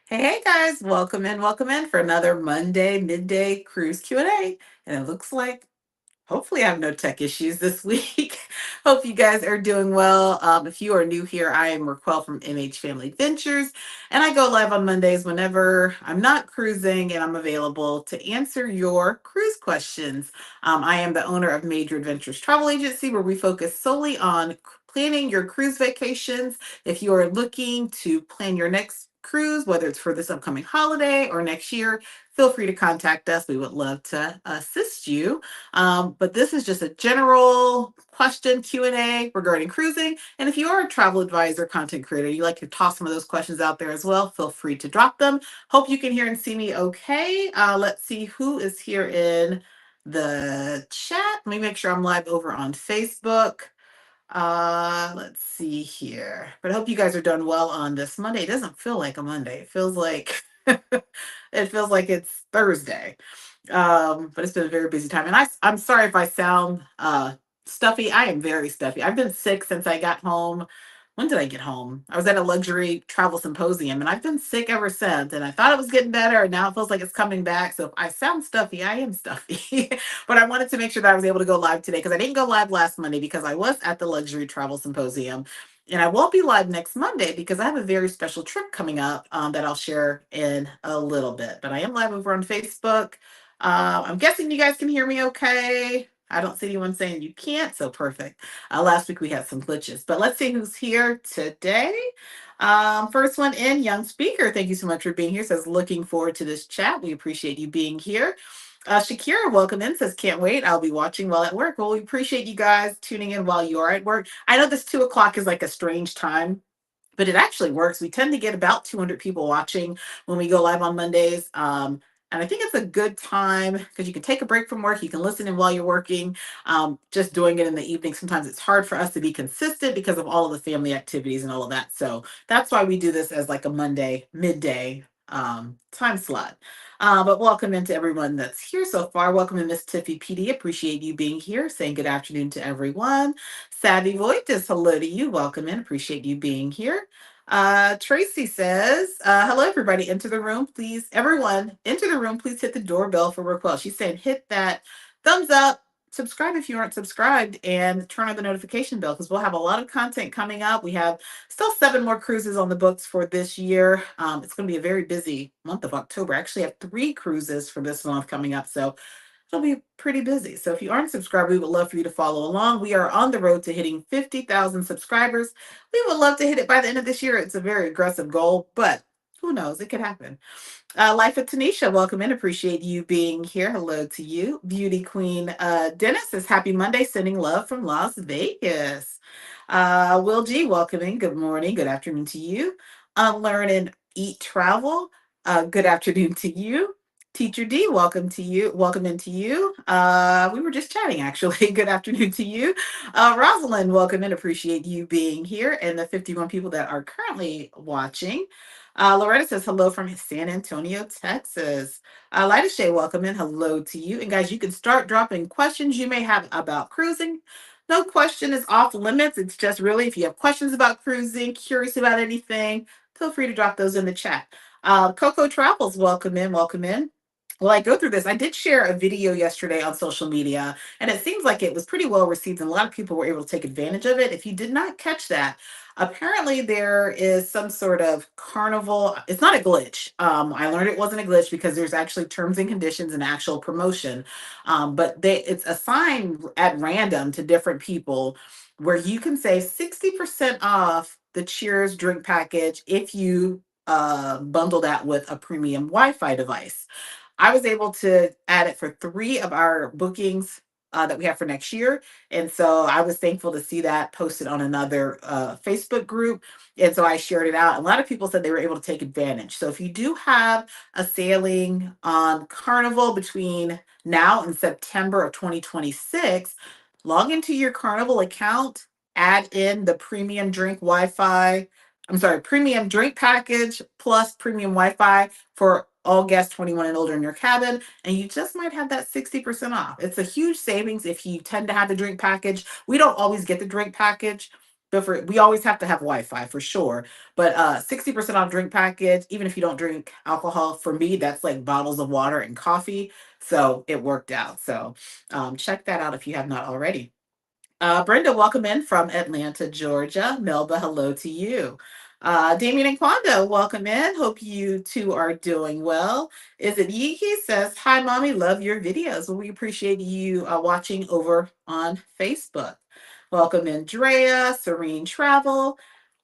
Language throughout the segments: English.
Hey guys, welcome in for another Monday midday cruise Q&A. And it looks like hopefully I have no tech issues this week. Hope you guys are doing well. If you are new here, I am RacQuelle from MHFamilyAdventures, and I go live on Mondays whenever I'm not cruising and I'm available to answer your cruise questions. I am the owner of Major Adventures Travel Agency, where we focus solely on planning your cruise vacations. If you are looking to plan your next cruise, whether it's for this upcoming holiday or next year, feel free to contact us. We would love to assist you. But this is just a general question Q&A regarding cruising. And if you are a travel advisor, content creator, you like to toss some of those questions out there as well, feel free to drop them. Hope you can hear and see me okay. Let's see who is here in the chat. Let me make sure I'm live over on Facebook. Let's see here. But I hope you guys are doing well on this Monday. It doesn't feel like a Monday. It feels like it feels like it's Thursday. But it's been a very busy time. And I'm sorry if I sound stuffy. I am very stuffy. I've been sick since I got home. When did I get home? I was at a luxury travel symposium and I've been sick ever since. And I thought it was getting better, and now it feels like it's coming back. So if I sound stuffy, I am stuffy. But I wanted to make sure that I was able to go live today because I didn't go live last Monday because I was at the luxury travel symposium. And I won't be live next Monday because I have a very special trip coming up that I'll share in a little bit. But I am live over on Facebook. I'm guessing you guys can hear me okay. I don't see anyone saying you can't, so perfect. Last week we had some glitches, but let's see who's here today. First one in, young speaker. Thank you so much for being here. Says looking forward to this chat. We appreciate you being here. Shakira, welcome in. Says can't wait. I'll be watching while at work. Well, we appreciate you guys tuning in while you are at work. I know this 2 o'clock is like a strange time, but it actually works. We tend to get about 200 people watching when we go live on Mondays. And I think it's a good time because you can take a break from work. You can listen in while you're working. Just doing it in the evening, sometimes it's hard for us to be consistent because of all of the family activities and all of that. So that's why we do this as like a Monday midday time slot. But welcome into everyone that's here so far. Welcome to Miss Tiffy PD. Appreciate you being here. Saying good afternoon to everyone. Savvy Voices, hello to you. Welcome in. Appreciate you being here. Tracy says, hello, everybody. Enter the room, please. Everyone, enter the room. Please hit the doorbell for RacQuelle. She's saying hit that thumbs up, subscribe if you aren't subscribed, and turn on the notification bell because we'll have a lot of content coming up. We have still 7 more cruises on the books for this year. It's going to be a very busy month of October. I actually have 3 cruises for this month coming up. So it'll be pretty busy. So if you aren't subscribed, we would love for you to follow along. We are on the road to hitting 50,000 subscribers. We would love to hit it by the end of this year. It's a very aggressive goal, but who knows? It could happen. Life of Tanisha, welcome in. Appreciate you being here. Hello to you. Beauty Queen Dennis says, happy Monday, sending love from Las Vegas. Will G, welcome in. Good morning. Good afternoon to you. Learn and Eat Travel. Good afternoon to you. Teacher D, welcome to you. Welcome into you. We were just chatting, actually. Good afternoon to you. Rosalind, welcome in. Appreciate you being here and the 51 people that are currently watching. Loretta says hello from San Antonio, Texas. Lida Shay, welcome in. Hello to you. And guys, you can start dropping questions you may have about cruising. No question is off limits. It's just really if you have questions about cruising, curious about anything, feel free to drop those in the chat. Coco Travels, welcome in. Welcome in. Well, I go through this. I did share a video yesterday on social media, and it seems like it was pretty well received, and a lot of people were able to take advantage of it. If you did not catch that, apparently there is some sort of carnival. It's not a glitch. I learned it wasn't a glitch because there's actually terms and conditions and actual promotion. But it's assigned at random to different people where you can save 60% off the Cheers drink package if you bundle that with a premium Wi-Fi device. I was able to add it for 3 of our bookings that we have for next year. And so I was thankful to see that posted on another Facebook group. And so I shared it out. A lot of people said they were able to take advantage. So if you do have a sailing on Carnival between now and September of 2026, log into your Carnival account, add in the premium drink Wi-Fi. I'm sorry, premium drink package plus premium Wi-Fi for all guests 21 and older in your cabin, and you just might have that 60% off. It's a huge savings if you tend to have the drink package. We don't always get the drink package, feel free. We always have to have Wi-Fi for sure, but 60% off drink package. Even if you don't drink alcohol, for me that's like bottles of water and coffee. So it worked out. So check that out if you have not already. Brenda, welcome in from Atlanta, Georgia. Melba, hello to you. Damien and Quando, welcome in. Hope you two are doing well. Is it Yiki says, hi, mommy, love your videos. Well, we appreciate you watching over on Facebook. Welcome in, Drea, Serene Travel.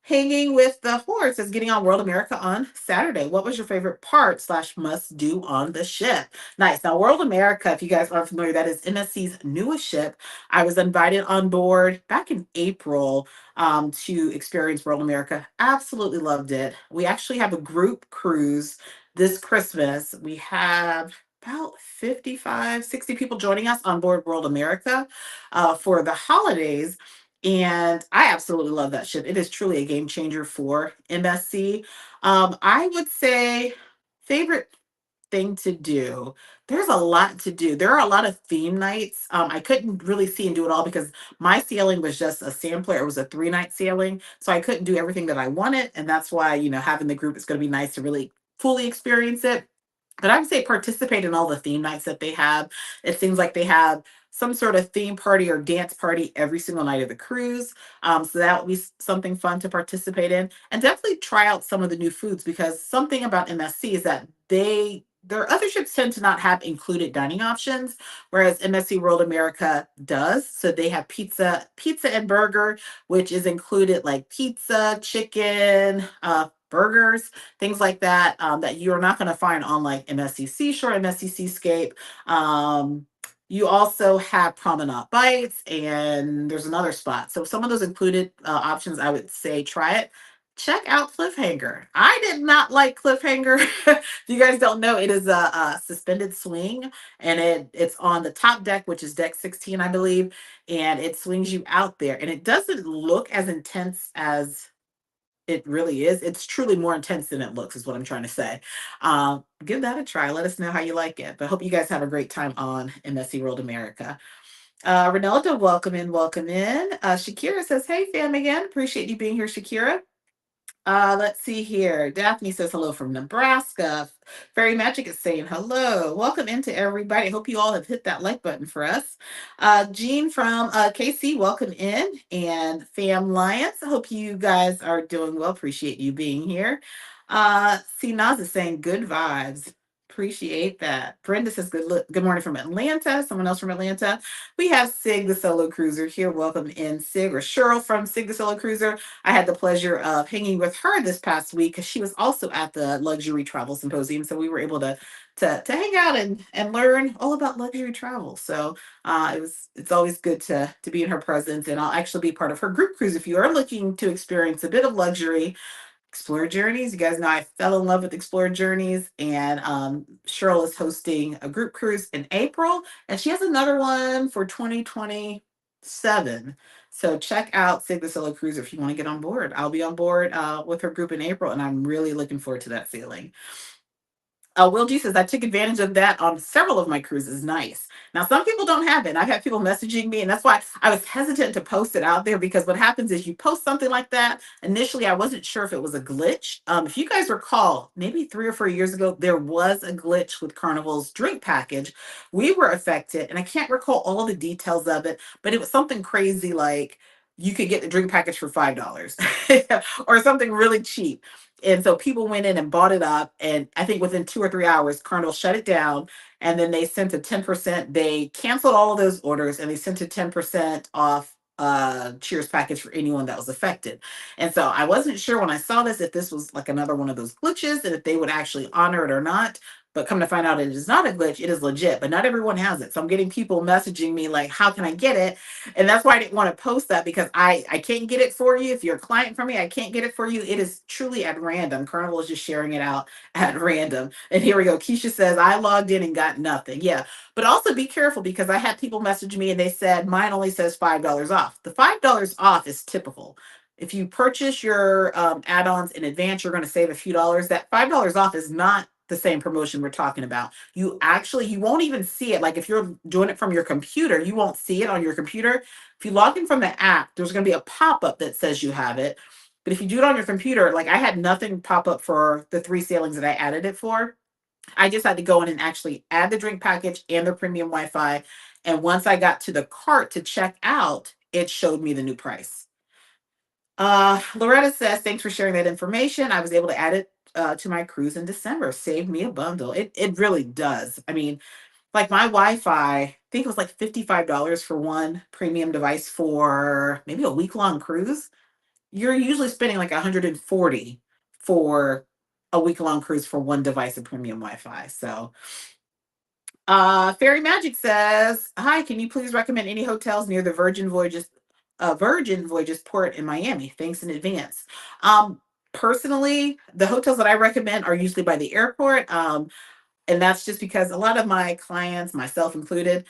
Hanging with the Horse is getting on World America on Saturday. What was your favorite part slash must do on the ship? Nice. Now, World America, if you guys aren't familiar, that is MSC's newest ship. I was invited on board back in April to experience World America. Absolutely loved it. We actually have a group cruise this Christmas. We have about 55, 60 people joining us on board World America for the holidays. And I absolutely love that ship. It is truly a game changer for MSC. I would say favorite thing to do. There's a lot to do. There are a lot of theme nights. I couldn't really see and do it all because my sailing was just a sampler. It was a 3-night sailing, so I couldn't do everything that I wanted, and that's why having the group is going to be nice to really fully experience it. But I would say participate in all the theme nights that they have. It seems like they have some sort of theme party or dance party every single night of the cruise. So that would be something fun to participate in. And definitely try out some of the new foods, because something about MSC is that their other ships tend to not have included dining options, whereas MSC World America does. So they have pizza and burger, which is included like pizza, chicken, burgers, things like that, that you're not going to find on like MSC Seashore, MSC Seascape. You also have Promenade Bites, and there's another spot. So some of those included options, I would say try it. Check out Cliffhanger. I did not like Cliffhanger. If you guys don't know, it is a suspended swing, and it's on the top deck, which is deck 16, I believe, and it swings you out there. And it doesn't look as intense as it really is. It's truly more intense than it looks, is what I'm trying to say. Give that a try. Let us know how you like it. But I hope you guys have a great time on MSC World America. Ronaldo, welcome in, welcome in. Shakira says, hey, fam again. Appreciate you being here, Shakira. Let's see here. Daphne says hello from Nebraska. Fairy Magic is saying hello. Welcome into everybody. Hope you all have hit that like button for us. Jean from KC, welcome in. And Fam Lions, I hope you guys are doing well. Appreciate you being here. C Naz is saying good vibes. Appreciate that. Brenda says good morning from Atlanta. Someone else from Atlanta. We have Sig the Solo Cruiser here. Welcome in, Sig, or Cheryl from Sig the Solo Cruiser. I had the pleasure of hanging with her this past week because she was also at the Luxury Travel Symposium. So we were able to hang out and learn all about luxury travel. So it's always good to be in her presence. And I'll actually be part of her group cruise if you are looking to experience a bit of luxury. Explorer Journeys. You guys know I fell in love with Explorer Journeys, and Cheryl is hosting a group cruise in April, and she has another one for 2027. So check out Sig the Solo Cruiser if you want to get on board. I'll be on board with her group in April, and I'm really looking forward to that sailing. Will G says, I took advantage of that on several of my cruises. Nice. Now, some people don't have it. I've had people messaging me, and that's why I was hesitant to post it out there, because what happens is you post something like that. Initially, I wasn't sure if it was a glitch. If you guys recall, maybe 3 or 4 years ago, there was a glitch with Carnival's drink package. We were affected, and I can't recall all the details of it, but it was something crazy like you could get the drink package for $5 or something really cheap. And so people went in and bought it up. And I think within 2 or 3 hours, Carnival shut it down. And then they sent a 10%. They canceled all of those orders, and they sent a 10% off cheers package for anyone that was affected. And so I wasn't sure when I saw this if this was like another one of those glitches and if they would actually honor it or not. But come to find out, it is not a glitch. It is legit, but not everyone has it. So I'm getting people messaging me like, how can I get it? And that's why I didn't want to post that, because I can't get it for you. If you're a client for me, I can't get it for you. It is truly at random. Carnival is just sharing it out at random. And here we go. Keisha says, I logged in and got nothing. Yeah. But also be careful, because I had people message me and they said, mine only says $5 off. The $5 off is typical. If you purchase your add-ons in advance, you're going to save a few dollars. That $5 off is not the same promotion we're talking about. You won't even see it. Like if you're doing it from your computer, you won't see it on your computer. If you log in from the app, there's going to be a pop-up that says you have it. But if you do it on your computer, like I had nothing pop up for the 3 sailings that I added it for. I just had to go in and actually add the drink package and the premium Wi-Fi. And once I got to the cart to check out, it showed me the new price. Loretta says, thanks for sharing that information. I was able to add it to my cruise in December. Saved me a bundle. It really does. I mean, like my Wi-Fi, I think it was like $55 for one premium device for maybe a week-long cruise. You're usually spending like 140 for a week-long cruise for one device of premium Wi-Fi. So Fairy Magic says, "Hi, can you please recommend any hotels near the Virgin Voyages port in Miami? Thanks in advance." Personally, the hotels that I recommend are usually by the airport, and that's just because a lot of my clients, myself included,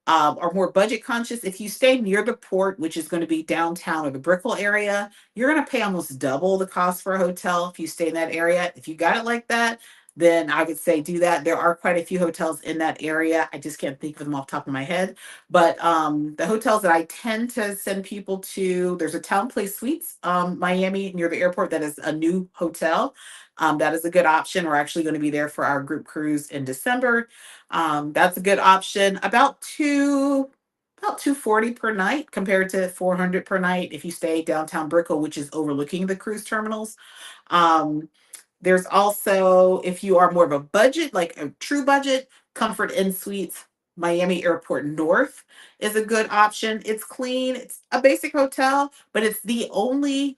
are more budget conscious. If you stay near the port, which is going to be downtown or the Brickell area, you're going to pay almost double the cost for a hotel if you stay in that area. If you got it like that, then I would say do that. There are quite a few hotels in that area. I just can't think of them off the top of my head. But the hotels that I tend to send people to, there's a Town Place Suites, Miami, near the airport, that is a new hotel. That is a good option. We're actually going to be there for our group cruise in December. That's a good option. About 240 per night compared to 400 per night if you stay downtown Brickell, which is overlooking the cruise terminals. Um, there's also, if you are more of a budget, like a true budget, Comfort Inn Suites, Miami Airport North is a good option. It's clean. It's a basic hotel, but it's the only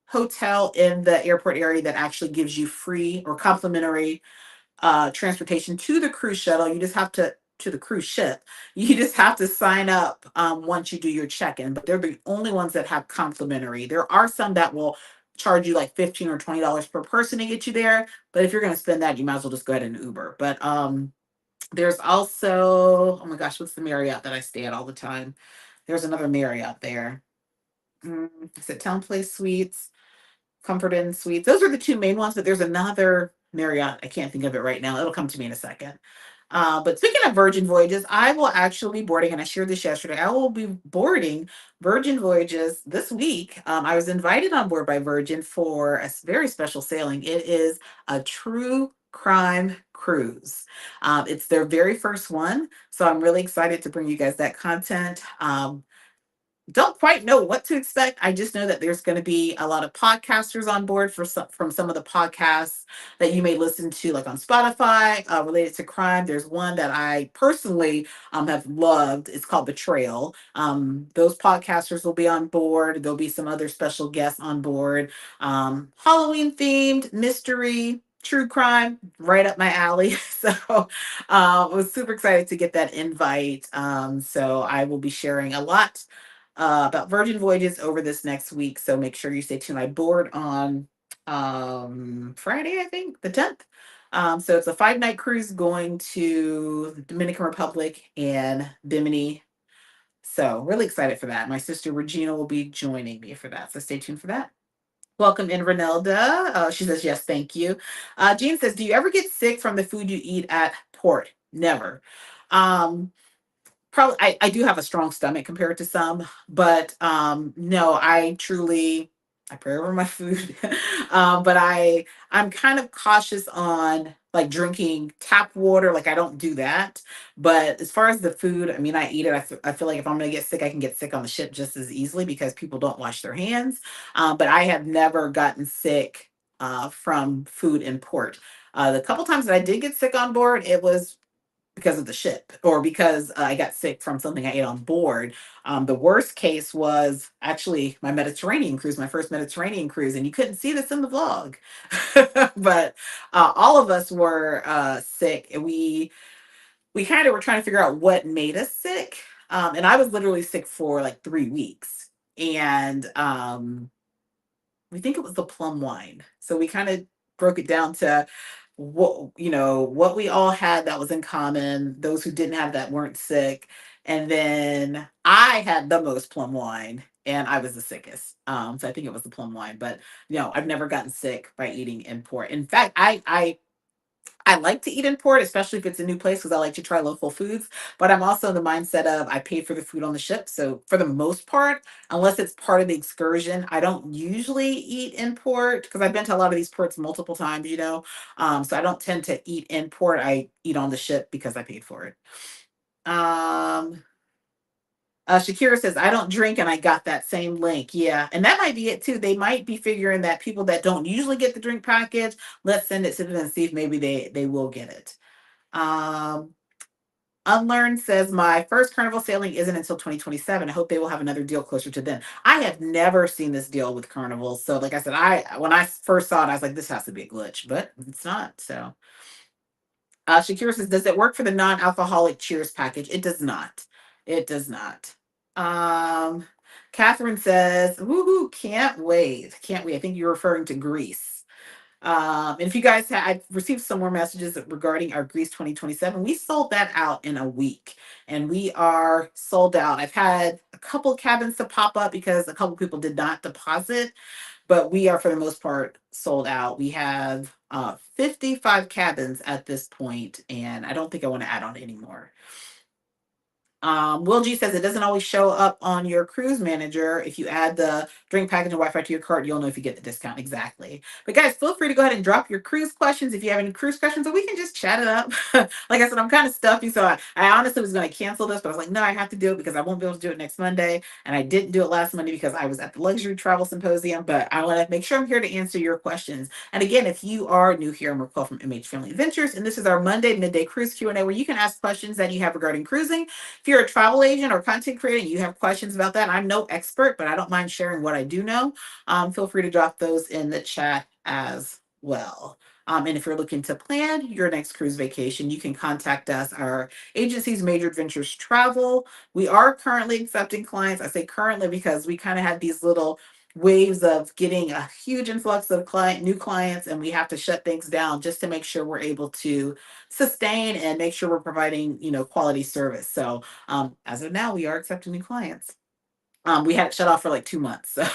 hotel in the airport area that actually gives you free or complimentary transportation to the cruise shuttle. You just have to the cruise ship. You just have to sign up once you do your check-in. But they're the only ones that have complimentary. There are some that will charge you like $15 or $20 per person to get you there. But if you're going to spend that, you might as well just go ahead and Uber. But there's also, oh my gosh, what's the Marriott that I stay at all the time? There's another Marriott there. Is it Town Place Suites? Comfort Inn Suites. Those are the two main ones, but there's another Marriott. I can't think of it right now. It'll come to me in a second. But speaking of Virgin Voyages, I will actually be boarding, and I shared this yesterday. I will be boarding Virgin Voyages this week. I was invited on board by Virgin for a very special sailing. It is a true crime cruise. It's their very first one, so I'm really excited to bring you guys that content. Don't quite know what to expect. I just know that there's going to be a lot of podcasters on board from some of the podcasts that you may listen to, like on Spotify, related to crime. There's one that I personally have loved. It's called Betrayal. Those podcasters will be on board. There'll be some other special guests on board. Halloween themed, mystery, true crime, right up my alley. So I was super excited to get that invite. So I will be sharing a lot about Virgin Voyages over this next week. So make sure you stay tuned. I board on Friday, I think, the 10th. So it's a 5-night cruise going to the Dominican Republic and Bimini. So really excited for that. My sister Regina will be joining me for that. So stay tuned for that. Welcome in, Renelda. She says, yes, thank you. Jean says, do you ever get sick from the food you eat at port? Never. Probably I do have a strong stomach compared to some, but no, I pray over my food. But I'm kind of cautious on like drinking tap water. Like I don't do that. But as far as the food, I mean, I eat it. I feel like if I'm gonna get sick, I can get sick on the ship just as easily because people don't wash their hands. But I have never gotten sick from food in port. The couple times that I did get sick on board, it was because of the ship or because I got sick from something I ate on board. The worst case was actually my Mediterranean cruise, my first Mediterranean cruise, and you couldn't see this in the vlog, but all of us were sick, and we kind of were trying to figure out what made us sick. And I was literally sick for like 3 weeks, and we think it was the plum wine. So we kind of broke it down to what we all had that was in common. Those who didn't have that weren't sick. And then I had the most plum wine and I was the sickest. So I think it was the plum wine, but no, I've never gotten sick by eating in port. In fact, I like to eat in port, especially if it's a new place, because I like to try local foods. But I'm also in the mindset of I paid for the food on the ship. So for the most part, unless it's part of the excursion, I don't usually eat in port because I've been to a lot of these ports multiple times, you know. So I don't tend to eat in port. I eat on the ship because I paid for it. Um, Shakira says, I don't drink and I got that same link. Yeah. And that might be it too. They might be figuring that people that don't usually get the drink package, let's send it to them and see if maybe they will get it. Um, Unlearned says, my first Carnival sailing isn't until 2027. I hope they will have another deal closer to then. I have never seen this deal with Carnival. So, like I said, when I first saw it, I was like, this has to be a glitch, but it's not. So, Shakira says, does it work for the non alcoholic cheers package? It does not. It does not. Um, Catherine says, woohoo, can't wait. Can't wait. I think you're referring to Greece. And if you guys I've received some more messages regarding our Greece 2027. We sold that out in a week and we are sold out. I've had a couple cabins to pop up because a couple people did not deposit, but we are for the most part sold out. We have 55 cabins at this point, and I don't think I want to add on anymore. Will G says it doesn't always show up on your cruise manager. If you add the drink package and Wi-Fi to your cart, you'll know if you get the discount. Exactly. But guys, feel free to go ahead and drop your cruise questions if you have any cruise questions, or we can just chat it up. Like I said, I'm kind of stuffy, so I honestly was going to cancel this, but I was like, no, I have to do it because I won't be able to do it next Monday. And I didn't do it last Monday because I was at the Luxury Travel Symposium, but I want to make sure I'm here to answer your questions. And again, if you are new here, I'm RacQuelle from MH Family Adventures, and this is our Monday Midday Cruise Q&A where you can ask questions that you have regarding cruising. If you're a travel agent or content creator and you have questions about that, I'm no expert, but I don't mind sharing what I do know. Feel free to drop those in the chat as well. And if you're looking to plan your next cruise vacation, you can contact us. Our agency's Major Adventures Travel. We are currently accepting clients. I say currently because we kind of had these little waves of getting a huge influx of new clients, and we have to shut things down just to make sure we're able to sustain and make sure we're providing, quality service. So as of now, we are accepting new clients. We had it shut off for like 2 months. So,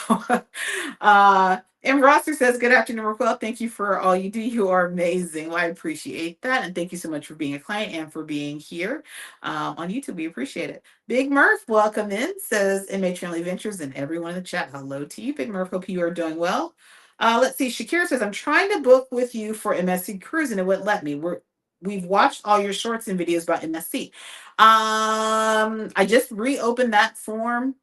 and Rosser says, good afternoon, Raquel. Thank you for all you do. You are amazing. Well, I appreciate that. And thank you so much for being a client and for being here on YouTube. We appreciate it. Big Murph, welcome in, says MH Family Ventures, and everyone in the chat. Hello to you, Big Murph. Hope you are doing well. Let's see. Shakira says, I'm trying to book with you for MSC Cruise and it wouldn't let me. We've watched all your shorts and videos about MSC. I just reopened that form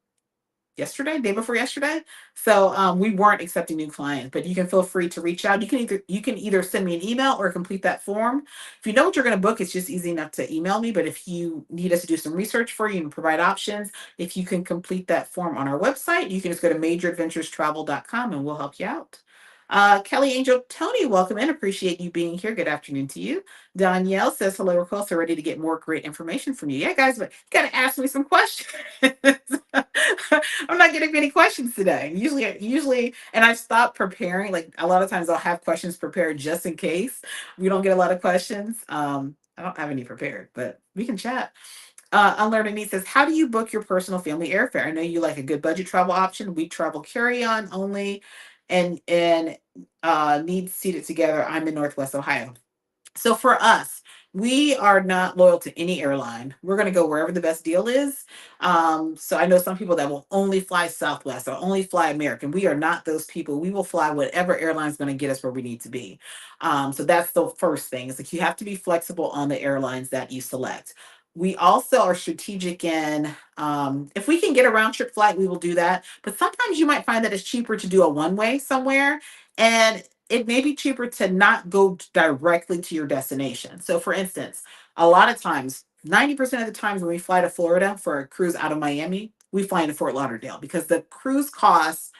yesterday, day before yesterday. So we weren't accepting new clients, but you can feel free to reach out. You can either send me an email or complete that form. If you know what you're going to book, it's just easy enough to email me. But if you need us to do some research for you and provide options, if you can complete that form on our website, you can just go to majoradventurestravel.com and we'll help you out. Kelly Angel Tony, welcome in. Appreciate you being here. Good afternoon to you. Danielle says, hello, we're close, ready to get more great information from you. Yeah, guys, but you got to ask me some questions. I'm not getting many questions today. Usually, and I've stopped preparing. Like a lot of times I'll have questions prepared just in case we don't get a lot of questions. I don't have any prepared, but we can chat. Unlearned Neat says, how do you book your personal family airfare? I know you like a good budget travel option. We travel carry-on only and need seated together. I'm in Northwest Ohio. So for us, we are not loyal to any airline. We're going to go wherever the best deal is. So I know some people that will only fly Southwest or only fly American. We are not those people. We will fly whatever airline is going to get us where we need to be. So that's the first thing. It's like you have to be flexible on the airlines that you select. We also are strategic in if we can get a round trip flight, we will do that. But sometimes you might find that it's cheaper to do a one way somewhere. And it may be cheaper to not go directly to your destination. So, for instance, a lot of times, 90% of the times when we fly to Florida for a cruise out of Miami, we fly into Fort Lauderdale because the cruise costs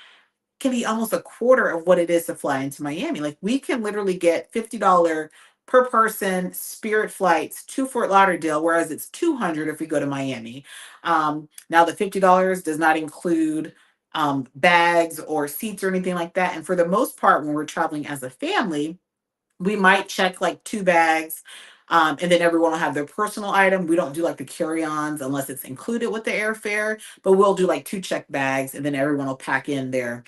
can be almost a quarter of what it is to fly into Miami. Like we can literally get $50 per person Spirit flights to Fort Lauderdale, whereas it's 200 if we go to Miami. Now the $50 does not include bags or seats or anything like that. And for the most part, when we're traveling as a family, we might check like two bags. And then everyone will have their personal item. We don't do like the carry-ons unless it's included with the airfare, but we'll do like two check bags, and then everyone will pack in their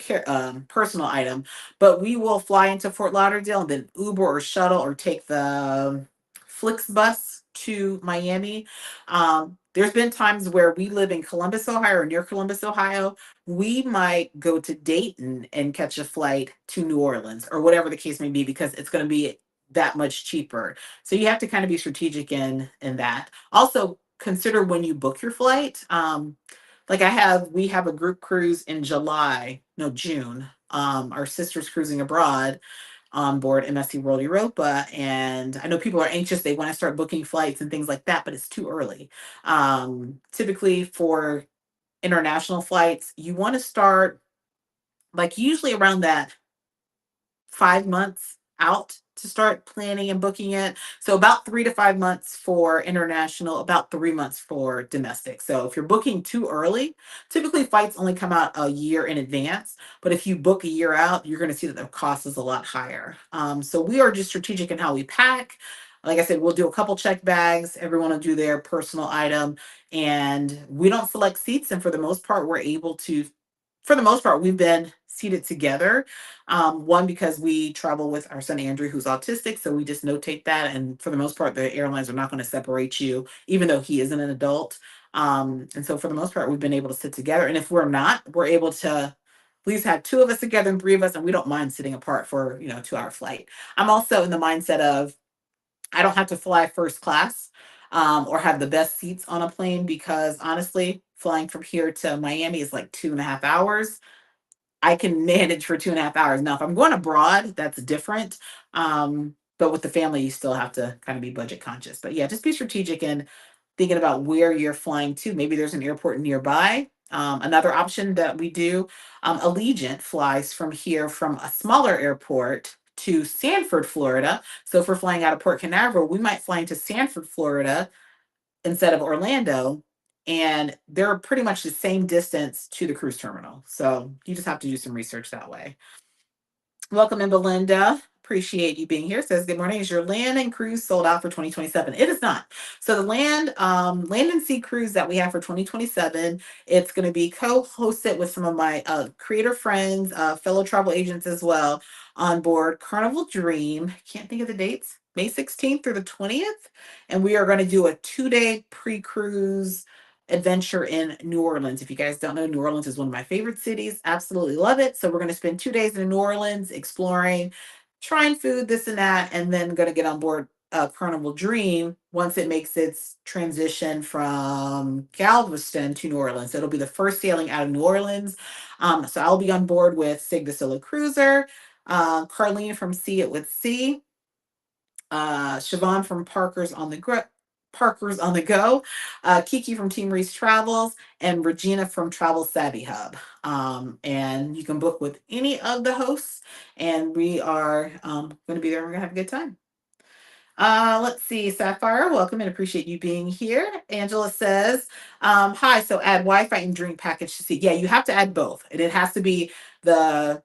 personal item. But we will fly into Fort Lauderdale and then Uber or shuttle or take the Flixbus to Miami. There's been times where we live in Columbus, Ohio, or near Columbus, Ohio. We might go to Dayton and catch a flight to New Orleans or whatever the case may be, because it's going to be that much cheaper. So you have to kind of be strategic in that. Also, consider when you book your flight. Like we have a group cruise in July, no, June. Our sister's cruising abroad on board MSC World Europa. And I know people are anxious. They want to start booking flights and things like that, but it's too early. Typically for international flights, you want to start like usually around that 5 months out to start planning and booking it. So about 3 to 5 months for international, about 3 months for domestic. So if you're booking too early, typically flights only come out a year in advance. But if you book a year out, you're going to see that the cost is a lot higher. So we are just strategic in how we pack. Like I said, we'll do a couple check bags. Everyone will do their personal item, and we don't select seats. And for the most part, we're able to, for the most part, we've been seated together. One, because we travel with our son Andrew, who's autistic, so we just notate that. And for the most part, the airlines are not going to separate you, even though he isn't an adult. And so for the most part, we've been able to sit together. And if we're not, we're able to at least have two of us together and three of us, and we don't mind sitting apart for 2 hour flight. I'm also in the mindset of I don't have to fly first class, or have the best seats on a plane, because honestly, flying from here to Miami is like 2.5 hours. I can manage for 2.5 hours. Now, if I'm going abroad, that's different. But with the family, you still have to kind of be budget conscious. But yeah, just be strategic in thinking about where you're flying to. Maybe there's an airport nearby. Another option that we do, Allegiant flies from here from a smaller airport to Sanford, Florida. So if we're flying out of Port Canaveral, we might fly into Sanford, Florida instead of Orlando. And they're pretty much the same distance to the cruise terminal. So you just have to do some research that way. Welcome in, Belinda. Appreciate you being here. Says, good morning. Is your land and cruise sold out for 2027? It is not. So the land and sea cruise that we have for 2027, it's going to be co-hosted with some of my creator friends, fellow travel agents as well, on board Carnival Dream. Can't think of the dates. May 16th through the 20th. And we are going to do a 2-day pre-cruise adventure in New Orleans. If you guys don't know, New Orleans is one of my favorite cities. Absolutely love it. So we're going to spend 2 days in New Orleans exploring, trying food, this and that, and then going to get on board Carnival Dream once it makes its transition from Galveston to New Orleans. So it'll be the first sailing out of New Orleans. So I'll be on board with Sig the Solo Cruiser, Carlene from See It with Sea, Siobhan from Parker's on the Go, Kiki from Team Reese Travels, and Regina from Travel Savvy Hub. And you can book with any of the hosts, and we are going to be there. We're going to have a good time. Let's see, Sapphire, welcome and appreciate you being here. Angela says, hi, so add Wi-Fi and drink package to see. Yeah, you have to add both, and it has to be the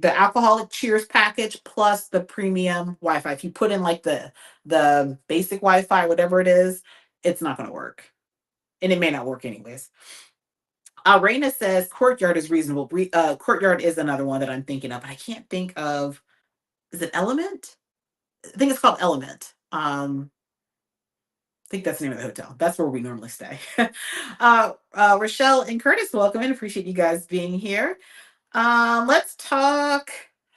alcoholic cheers package plus the premium Wi-Fi. If you put in like the basic Wi-Fi, whatever it is, it's not going to work, and it may not work anyways. Raina says Courtyard is reasonable. Courtyard is another one that I'm thinking of. I can't think of. Is it Element? I think it's called Element. I think that's the name of the hotel. That's where we normally stay. Rochelle and Curtis, welcome in. Appreciate you guys being here. Let's talk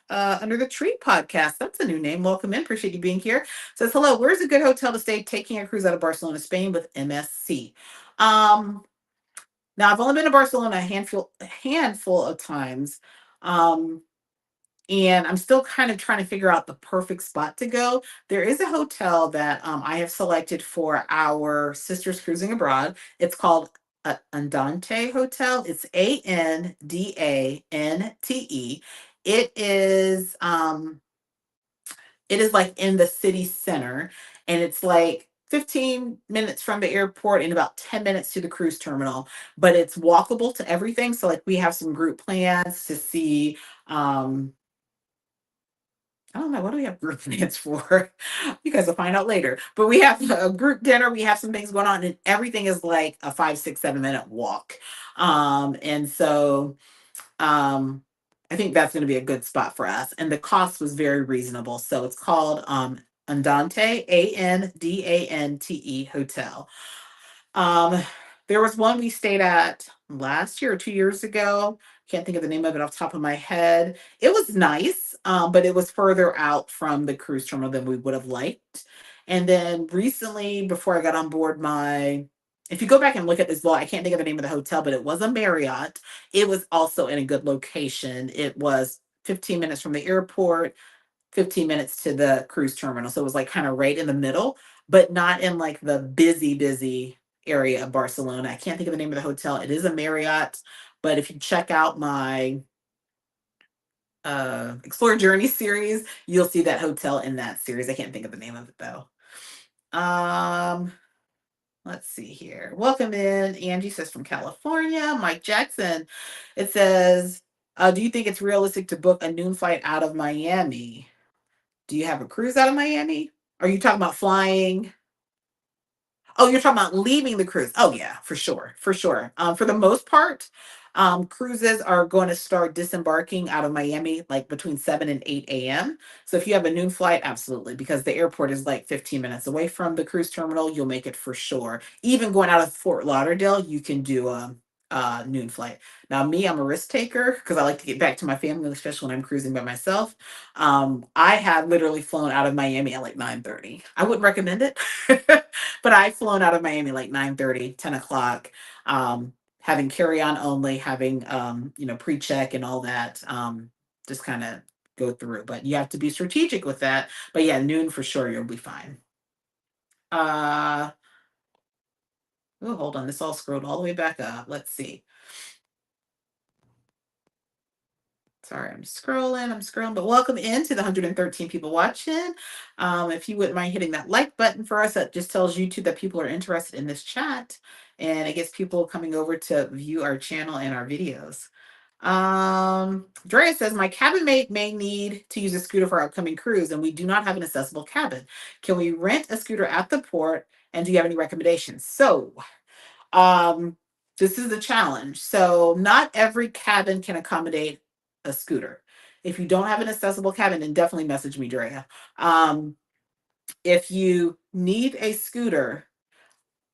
Under the Tree podcast. That's a new name. Welcome in. Appreciate you being here. Says, hello, where's a good hotel to stay taking a cruise out of Barcelona, Spain with MSC? Now, I've only been to Barcelona a handful of times. And I'm still kind of trying to figure out the perfect spot to go. There is a hotel that I have selected for our sisters cruising abroad. It's called Andante Hotel. It's Andante. It is like in the city center, and it's like 15 minutes from the airport and about 10 minutes to the cruise terminal, but it's walkable to everything. So like we have some group plans to see I don't know. What do we have group plans for? You guys will find out later. But we have a group dinner. We have some things going on, and everything is like a 5, 6, 7 minute walk. And so um, I think that's going to be a good spot for us. And the cost was very reasonable. So it's called Andante, Andante Hotel. Um, there was one we stayed at last year or 2 years ago. Can't think of the name of it off the top of my head. It was nice, but it was further out from the cruise terminal than we would have liked. And then recently, before I got on board if you go back and look at this vlog, I can't think of the name of the hotel, but it was a Marriott. It was also in a good location. It was 15 minutes from the airport, 15 minutes to the cruise terminal. So it was like kind of right in the middle, but not in like the busy area of Barcelona. I can't think of the name of the hotel. It is a Marriott, but if you check out my Explore Journey series, you'll see that hotel in that series. I can't think of the name of it though. Um, let's see here. Welcome in. Angie says from California. Mike Jackson. It says, do you think it's realistic to book a noon flight out of Miami? Do you have a cruise out of Miami? Are you talking about flying? Oh, you're talking about leaving the cruise. Oh yeah, for sure, for sure. For the most part, cruises are going to start disembarking out of Miami like between 7 and 8 a.m. So if you have a noon flight, absolutely, because the airport is like 15 minutes away from the cruise terminal, you'll make it for sure. Even going out of Fort Lauderdale, you can do a noon flight. Now, me, I'm a risk taker because I like to get back to my family, especially when I'm cruising by myself. I have literally flown out of Miami at like 9:30. I wouldn't recommend it. But I've flown out of Miami like 9:30, 10 o'clock, having carry on only, having, pre-check and all that, just kind of go through. But you have to be strategic with that. But yeah, noon for sure, you'll be fine. Uh, oh, hold on. This all scrolled all the way back up. Let's see. Sorry, I'm scrolling, but welcome into the 113 people watching. If you wouldn't mind hitting that like button for us, that just tells YouTube that people are interested in this chat and it gets people coming over to view our channel and our videos. Drea says, my cabin mate may need to use a scooter for our upcoming cruise, and we do not have an accessible cabin. Can we rent a scooter at the port? And do you have any recommendations? So, um, this is the challenge. So not every cabin can accommodate a scooter. If you don't have an accessible cabin, then definitely message me, Drea. Um, if you need a scooter,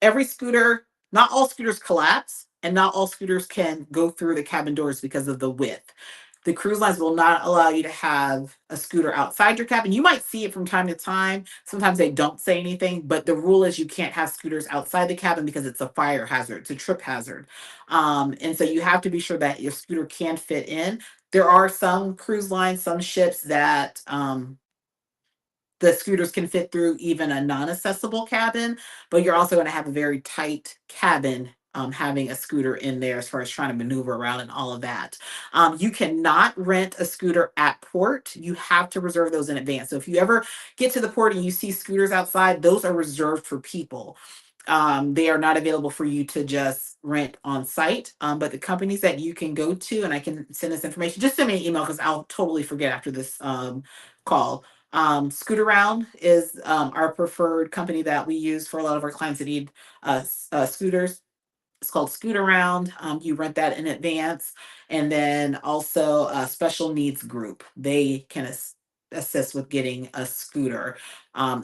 every scooter, not all scooters collapse, and not all scooters can go through the cabin doors because of the width. The cruise lines will not allow you to have a scooter outside your cabin. You might see it from time to time. Sometimes they don't say anything, but the rule is you can't have scooters outside the cabin because it's a fire hazard, it's a trip hazard. And so you have to be sure that your scooter can fit in. There are some cruise lines, some ships that the scooters can fit through even a non-accessible cabin, but you're also going to have a very tight cabin, having a scooter in there as far as trying to maneuver around and all of that. You cannot rent a scooter at port. You have to reserve those in advance. So if you ever get to the port and you see scooters outside, those are reserved for people. They are not available for you to just rent on site. But the companies that you can go to, and I can send this information, just send me an email because I'll totally forget after this call. Scootaround is our preferred company that we use for a lot of our clients that need scooters. It's called Scootaround. You rent that in advance. And then also a special needs group. They can assist with getting a scooter.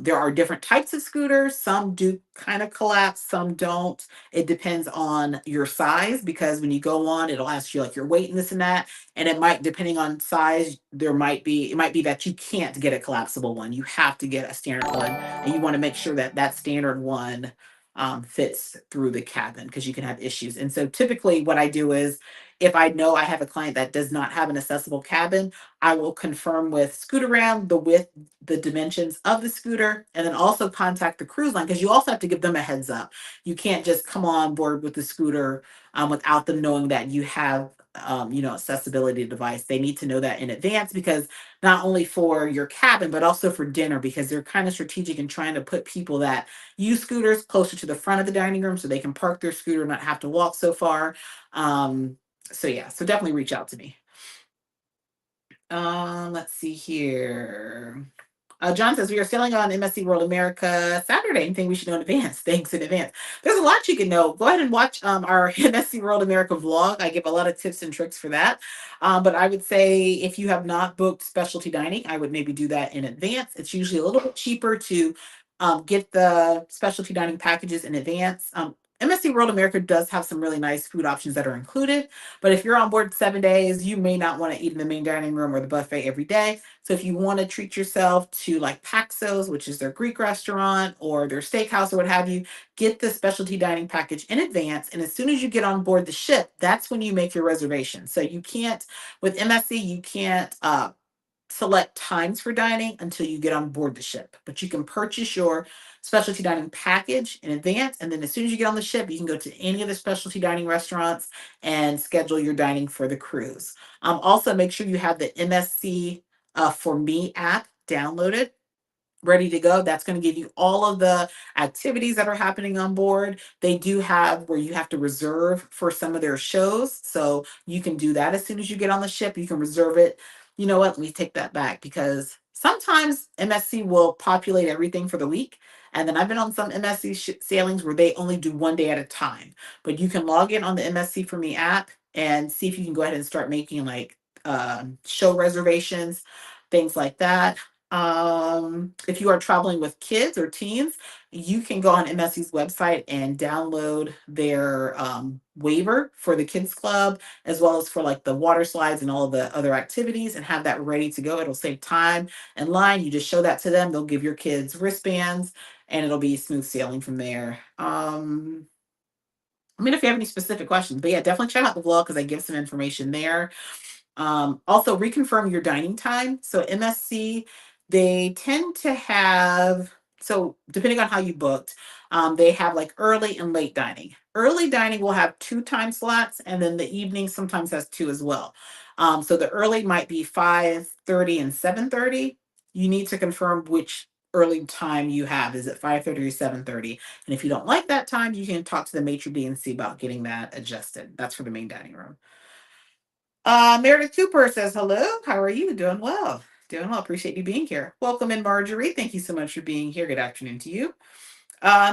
There are different types of scooters. Some do kind of collapse, some don't. It depends on your size because when you go on, it'll ask you like your weight and this and that. And it might, depending on size, it might be that you can't get a collapsible one. You have to get a standard one. And you want to make sure that that standard one fits through the cabin because you can have issues. And so typically what I do is if I know I have a client that does not have an accessible cabin, I will confirm with Scootaround the width, the dimensions of the scooter, and then also contact the cruise line because you also have to give them a heads up. You can't just come on board with the scooter without them knowing that you have accessibility device. They need to know that in advance because not only for your cabin, but also for dinner because they're kind of strategic in trying to put people that use scooters closer to the front of the dining room so they can park their scooter and not have to walk so far. So yeah, so definitely reach out to me. Let's see here. John says we are sailing on MSC World America Saturday. Anything we should know in advance? Thanks in advance. There's a lot you can know. Go ahead and watch our MSC World America vlog. I give a lot of tips and tricks for that. But I would say if you have not booked specialty dining, I would maybe do that in advance. It's usually a little bit cheaper to get the specialty dining packages in advance. MSC World America does have some really nice food options that are included. But if you're on board 7 days, you may not want to eat in the main dining room or the buffet every day. So if you want to treat yourself to like Paxos, which is their Greek restaurant, or their steakhouse or what have you, get the specialty dining package in advance. And as soon as you get on board the ship, that's when you make your reservation. So you can't, with MSC, you can't select times for dining until you get on board the ship. But you can purchase your specialty dining package in advance. And then as soon as you get on the ship, you can go to any of the specialty dining restaurants and schedule your dining for the cruise. Also, make sure you have the MSC For Me app downloaded, ready to go. That's going to give you all of the activities that are happening on board. They do have where you have to reserve for some of their shows. So you can do that as soon as you get on the ship. You can reserve it. You know what? Let me take that back because sometimes MSC will populate everything for the week. And then I've been on some MSC sailings where they only do 1 day at a time. But you can log in on the MSC For Me app and see if you can go ahead and start making like show reservations, things like that. If you are traveling with kids or teens, you can go on MSC's website and download their waiver for the kids club, as well as for like the water slides and all of the other activities, and have that ready to go. It'll save time and line. You just show that to them. They'll give your kids wristbands, and it'll be smooth sailing from there. I mean, if you have any specific questions, but yeah, definitely check out the vlog because I give some information there. Also, reconfirm your dining time. So MSC, they tend to have, so depending on how you booked, they have like early and late dining. Early dining will have 2 time slots, and then the evening sometimes has two as well. So the early might be 5:30 and 7:30. You need to confirm which early time you have. Is it 5:30 or 7:30? And if you don't like that time, you can talk to the maitre d and see about getting that adjusted. That's for the main dining room. Meredith Cooper says, hello, how are you? Doing well. Doing well. Appreciate you being here. Welcome in, Marjorie. Thank you so much for being here. Good afternoon to you.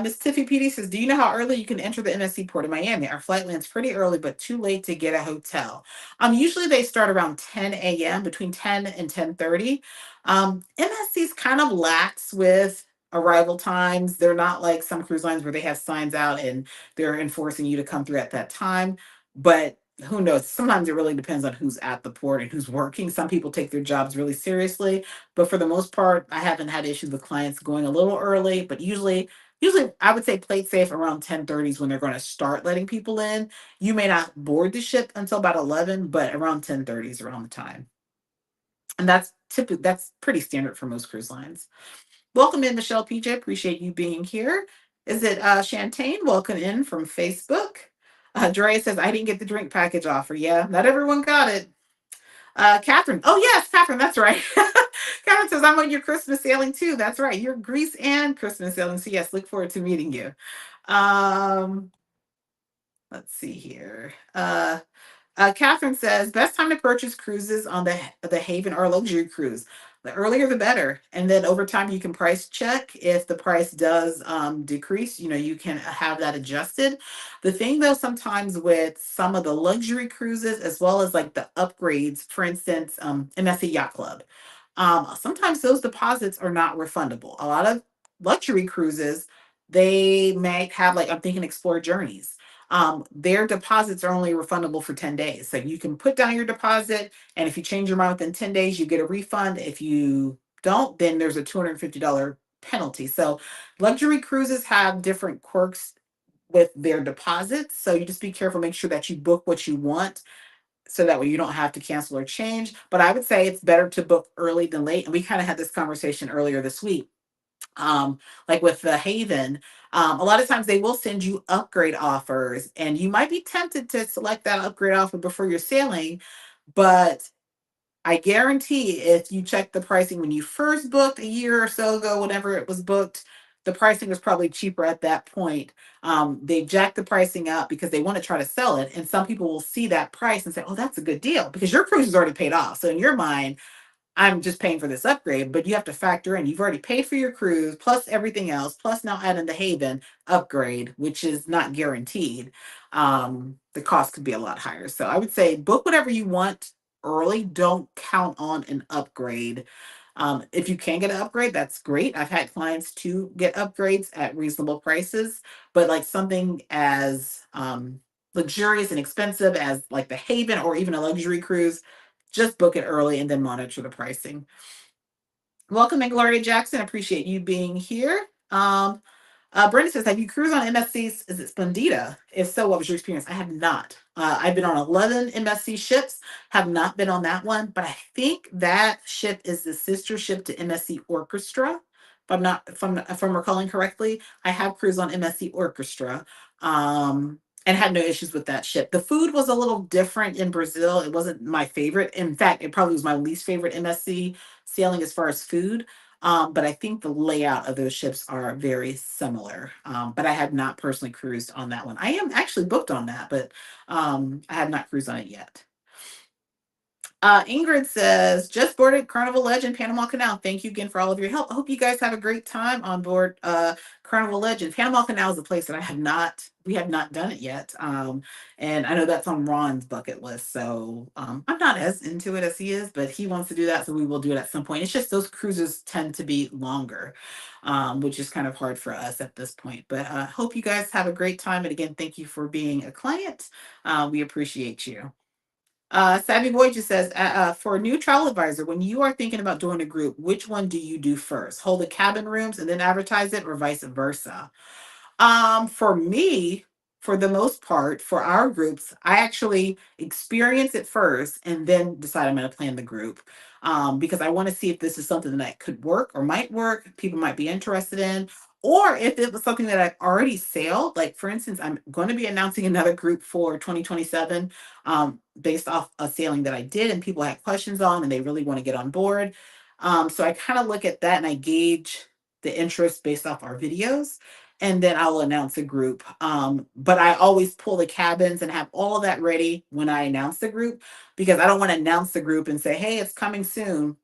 Miss Tiffy Petey says, do you know how early you can enter the MSC Port of Miami? Our flight lands pretty early, but too late to get a hotel. Usually they start around 10 a.m., between 10 and 10:30. MSC's kind of lax with arrival times. They're not like some cruise lines where they have signs out and they're enforcing you to come through at that time. But who knows? Sometimes it really depends on who's at the port and who's working. Some people take their jobs really seriously, but for the most part, I haven't had issues with clients going a little early, but usually I would say play it safe around 10:30 is when they're going to start letting people in. You may not board the ship until about 11, but around 10:30 is around the time. And that's pretty standard for most cruise lines. Welcome in, Michelle PJ. Appreciate you being here. Is it Shantae? Welcome in from Facebook. Drea says, I didn't get the drink package offer. Yeah, not everyone got it. Catherine. Oh, yes, Catherine, that's right. Catherine says, I'm on your Christmas sailing too. That's right. You're Greece and Christmas sailing. So, yes, look forward to meeting you. Um, let's see here. Catherine says, best time to purchase cruises on the Haven or luxury cruise. The earlier the better. And then over time, you can price check. If the price does decrease, you can have that adjusted. The thing though, sometimes with some of the luxury cruises, as well as like the upgrades, for instance, MSC Yacht Club, sometimes those deposits are not refundable. A lot of luxury cruises, they may have like, I'm thinking Explore Journeys, their deposits are only refundable for 10 days. So you can put down your deposit, and if you change your mind within 10 days, you get a refund. If you don't, then there's a $250 penalty. So luxury cruises have different quirks with their deposits. So you just be careful, make sure that you book what you want so that way you don't have to cancel or change. But I would say it's better to book early than late. And we kind of had this conversation earlier this week, like with the Haven. A lot of times they will send you upgrade offers, and you might be tempted to select that upgrade offer before you're sailing. But I guarantee if you check the pricing when you first booked a year or so ago, whenever it was booked, the pricing was probably cheaper at that point. They jacked the pricing up because they want to try to sell it. And some people will see that price and say, oh, that's a good deal because your cruise is already paid off. So in your mind, I'm just paying for this upgrade, but you have to factor in you've already paid for your cruise plus everything else, plus now add in the Haven upgrade, which is not guaranteed. The cost could be a lot higher. So I would say book whatever you want early. Don't count on an upgrade. If you can get an upgrade, that's great. I've had clients to get upgrades at reasonable prices, but like something as luxurious and expensive as like the Haven or even a luxury cruise, just book it early and then monitor the pricing. Welcome in, Gloria Jackson. Appreciate you being here. Brenda says, have you cruised on MSC's? Is it Splendida? If so, what was your experience? I have not. I've been on 11 MSC ships, have not been on that one, but I think that ship is the sister ship to MSC Orchestra. If I'm recalling correctly, I have cruised on MSC Orchestra. And had no issues with that ship. The food was a little different in Brazil. It wasn't my favorite. In fact, it probably was my least favorite MSC sailing as far as food. But I think the layout of those ships are very similar. But I have not personally cruised on that one. I am actually booked on that, but I have not cruised on it yet. Ingrid says, just boarded Carnival Legend, Panama Canal. Thank you again for all of your help. I hope you guys have a great time on board Carnival Legend. Panama Canal is a place that we have not done it yet. And I know that's on Ron's bucket list. So I'm not as into it as he is, but he wants to do that. So we will do it at some point. It's just those cruises tend to be longer, which is kind of hard for us at this point. But hope you guys have a great time. And again, thank you for being a client. We appreciate you. Savvy Boy just says, for a new travel advisor, when you are thinking about doing a group, which one do you do first? Hold the cabin rooms and then advertise it, or vice versa? For me, for the most part, for our groups, I actually experience it first and then decide I'm going to plan the group. Because I want to see if this is something that could work or might work, people might be interested in, or if it was something that I've already sailed. Like, for instance, I'm going to be announcing another group for 2027 based off a sailing that I did and people had questions on and they really want to get on board. So I kind of look at that and I gauge the interest based off our videos, and then I'll announce a group. But I always pull the cabins and have all of that ready when I announce the group, because I don't want to announce the group and say, hey, it's coming soon.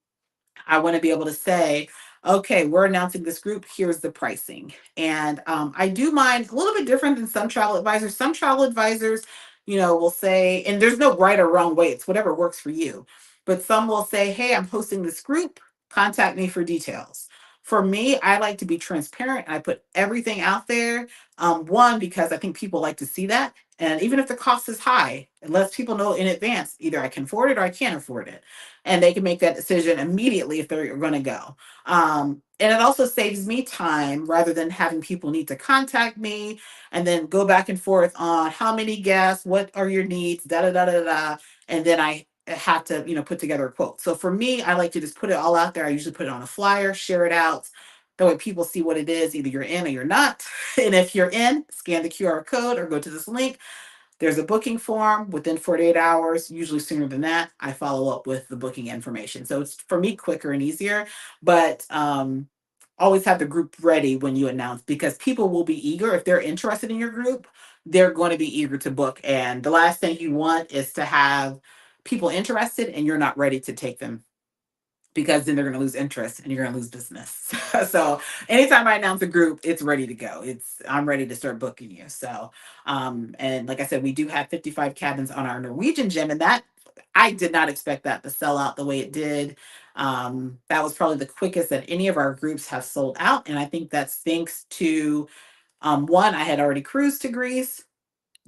I want to be able to say, okay, we're announcing this group. Here's the pricing. And I do mine a little bit different than some travel advisors. Some travel advisors, will say, and there's no right or wrong way, it's whatever works for you. But some will say, hey, I'm hosting this group. Contact me for details. For me, I like to be transparent. I put everything out there. One, because I think people like to see that. And even if the cost is high, it lets people know in advance, either I can afford it or I can't afford it, and they can make that decision immediately if they're going to go. And it also saves me time rather than having people need to contact me and then go back and forth on how many guests, what are your needs, da da da da da, and then I have to put together a quote. So for me, I like to just put it all out there. I usually put it on a flyer, share it out. That way people see what it is. Either you're in or you're not. And if you're in, scan the QR code or go to this link. There's a booking form within 48 hours, usually sooner than that. I follow up with the booking information. So it's, for me, quicker and easier, but always have the group ready when you announce, because people will be eager. If they're interested in your group, they're going to be eager to book. And the last thing you want is to have people interested and you're not ready to take them, because then they're going to lose interest and you're going to lose business. So anytime I announce a group, it's ready to go. I'm ready to start booking you. So, and like I said, we do have 55 cabins on our Norwegian gym, and that, I did not expect that to sell out the way it did. That was probably the quickest that any of our groups have sold out. And I think that's thanks to, one, I had already cruised to Greece,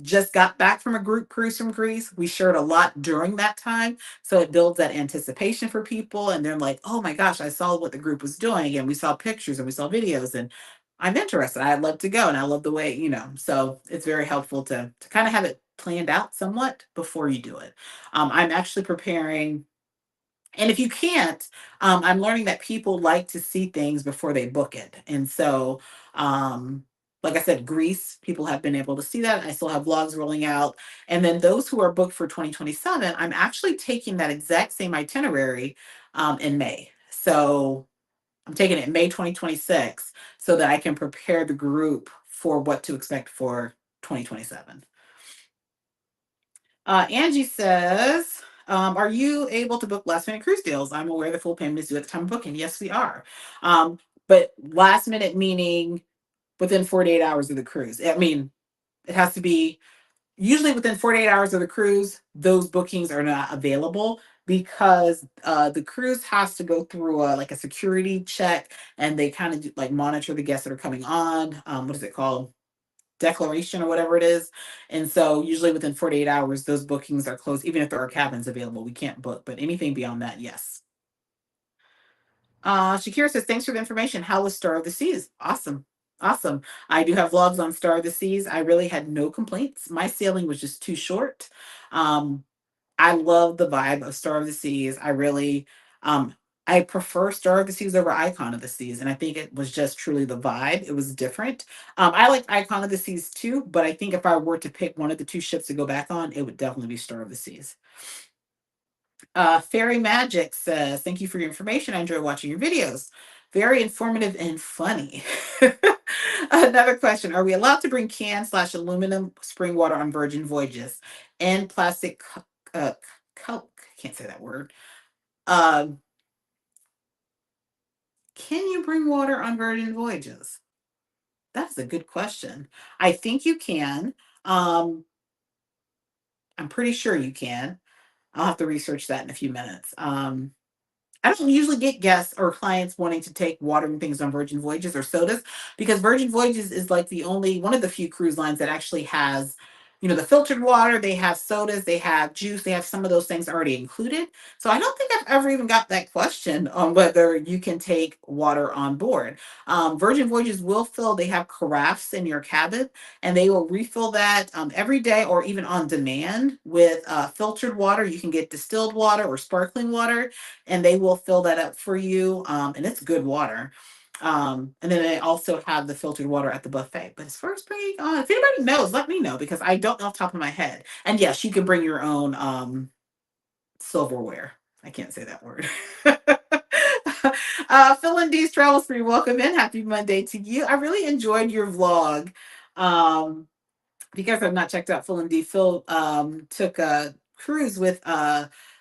just got back from a group cruise from Greece. We shared a lot during that time. So it builds that anticipation for people. And they're like, oh my gosh, I saw what the group was doing. And we saw pictures and we saw videos. And I'm interested. I'd love to go. And I love the way, so it's very helpful to kind of have it planned out somewhat before you do it. I'm actually preparing. And if you can't, I'm learning that people like to see things before they book it. And so, like I said, Greece, people have been able to see that. I still have vlogs rolling out. And then those who are booked for 2027, I'm actually taking that exact same itinerary in May. So I'm taking it in May 2026. so that I can prepare the group for what to expect for 2027. Angie says, are you able to book last minute cruise deals? I'm aware the full payment is due at the time of booking. Yes, we are. But last minute meaning within 48 hours of the cruise. I mean, it has to be usually within 48 hours of the cruise. Those bookings are not available because the cruise has to go through like a security check, and they kind of like monitor the guests that are coming on. What is it called? Declaration or whatever it is. And so usually within 48 hours, those bookings are closed. Even if there are cabins available, we can't book. But anything beyond that, yes. Shakira says, thanks for the information. How was Star of the Seas? Awesome. Awesome. I do have vlogs on Star of the Seas. I really had no complaints. My sailing was just too short. Um, I love the vibe of Star of the Seas. Um, I prefer Star of the Seas over Icon of the Seas, and I think it was just truly the vibe. It was different. I like Icon of the Seas too, but I think if I were to pick one of the two ships to go back on, it would definitely be Star of the Seas. Fairy Magic says, thank you for your information. I enjoy watching your videos. Very informative and funny. Another question. Are we allowed to bring can/aluminum spring water on Virgin Voyages and plastic uh, can't say that word. Um, can you bring water on Virgin Voyages? That's a good question. I think you can. Um, I'm pretty sure you can. I'll have to research that in a few minutes. I don't usually get guests or clients wanting to take water and things on Virgin Voyages or sodas, because Virgin Voyages is like the only one of the few cruise lines that actually has, the filtered water. They have sodas, they have juice, they have some of those things already included. So I don't think I've ever even got that question on whether you can take water on board. Virgin Voyages will fill, they have carafes in your cabin, and they will refill that every day or even on demand with filtered water. You can get distilled water or sparkling water, and they will fill that up for you. And it's good water. And then they also have the filtered water at the buffet. But as far as bringing on, if anybody knows, let me know, because I don't know off the top of my head. And yes, you can bring your own silverware. I can't say that word. Phil and D's Travels Free, welcome in. Happy Monday to you. I really enjoyed your vlog. If you guys have not checked out Phil and D, Phil took a cruise with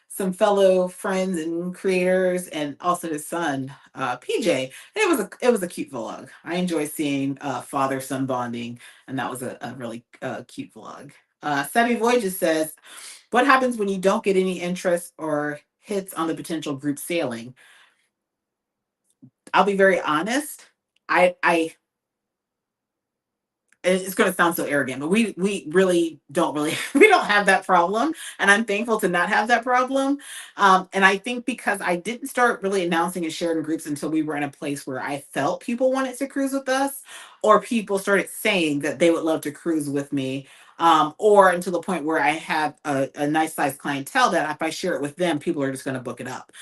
some fellow friends and creators, and also his son PJ. And it was a cute vlog. I enjoy seeing father son bonding, and that was a really cute vlog. Savvy Voyages says, "What happens when you don't get any interest or hits on the potential group sailing?" I'll be very honest. I It's going to sound so arrogant, but we really we don't have that problem, and I'm thankful to not have that problem. And I think because I didn't start really announcing and sharing groups until we were in a place where I felt people wanted to cruise with us, or people started saying that they would love to cruise with me. Or until the point where I have a nice sized clientele that if I share it with them, people are just going to book it up.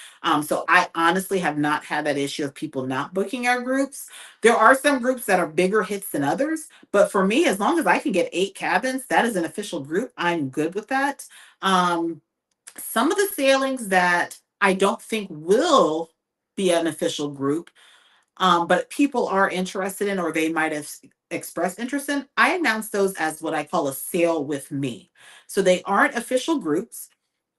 So I honestly have not had that issue of people not booking our groups. There are some groups that are bigger hits than others, but for me, as long as I can get 8 cabins, that is an official group. I'm good with that. Um, some of the sailings that I don't think will be an official group, but people are interested in, or they might have expressed interest in, I announce those as what I call a sail with me. So they aren't official groups.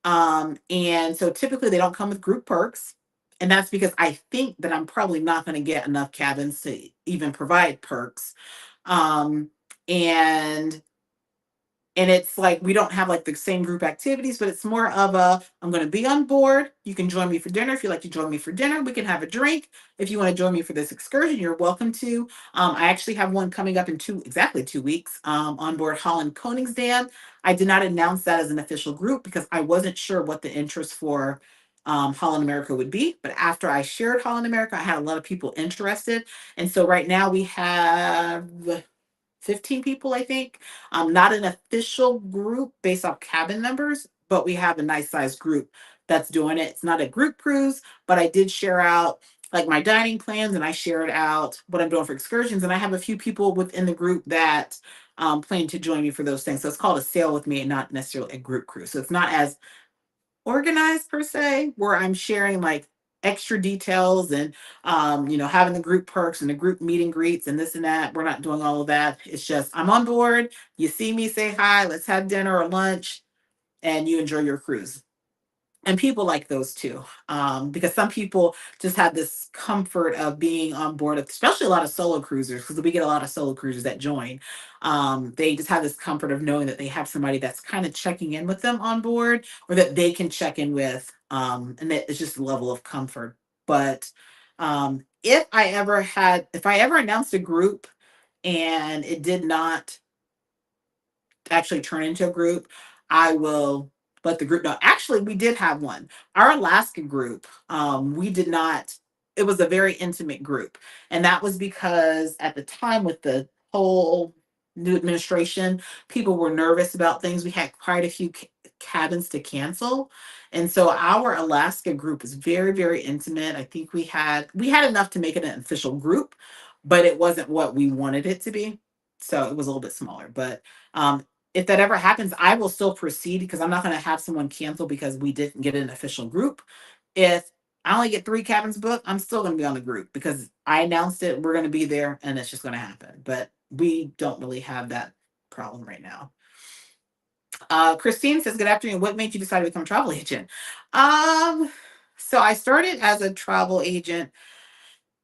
And so typically they don't come with group perks. And that's because I think that I'm probably not going to get enough cabins to even provide perks. Um, and and it's like we don't have like the same group activities, but it's more of a, I'm going to be on board. You can join me for dinner. If you like to join me for dinner, we can have a drink. If you want to join me for this excursion, you're welcome to. I actually have one coming up in exactly 2 weeks, on board Holland Koningsdam. I did not announce that as an official group because I wasn't sure what the interest for Holland America would be. But after I shared Holland America, I had a lot of people interested. And so right now we have 15 people, I think. Not an official group based off cabin numbers, but we have a nice sized group that's doing it. It's not a group cruise, but I did share out like my dining plans, and I shared out what I'm doing for excursions. And I have a few people within the group that plan to join me for those things. So it's called a sail with me and not necessarily a group cruise. So it's not as organized per se, where I'm sharing like extra details and having the group perks and the group meet and greets and this and that. We're not doing all of that. It's just I'm on board. You see me, say hi, let's have dinner or lunch, and you enjoy your cruise. And people like those too, because some people just have this comfort of being on board, especially a lot of solo cruisers, because we get a lot of solo cruisers that join. They just have this comfort of knowing that they have somebody that's kind of checking in with them on board, or that they can check in with, and that it's just a level of comfort. But if I ever announced a group and it did not actually turn into a group, I will let the group know. Actually, we did have one. Our Alaska group, we did not, it was a very intimate group. And that was because at the time with the whole new administration, people were nervous about things. We had quite a few cabins to cancel. And so our Alaska group was very, very intimate. I think we had enough to make it an official group, but it wasn't what we wanted it to be. So it was a little bit smaller. But um, if that ever happens, I will still proceed because I'm not going to have someone cancel because we didn't get an official group. If I only get 3 cabins booked, I'm still going to be on the group because I announced it. We're going to be there and it's just going to happen. But we don't really have that problem right now. Christine says, "Good afternoon. What made you decide to become a travel agent?" Um, so I started as a travel agent.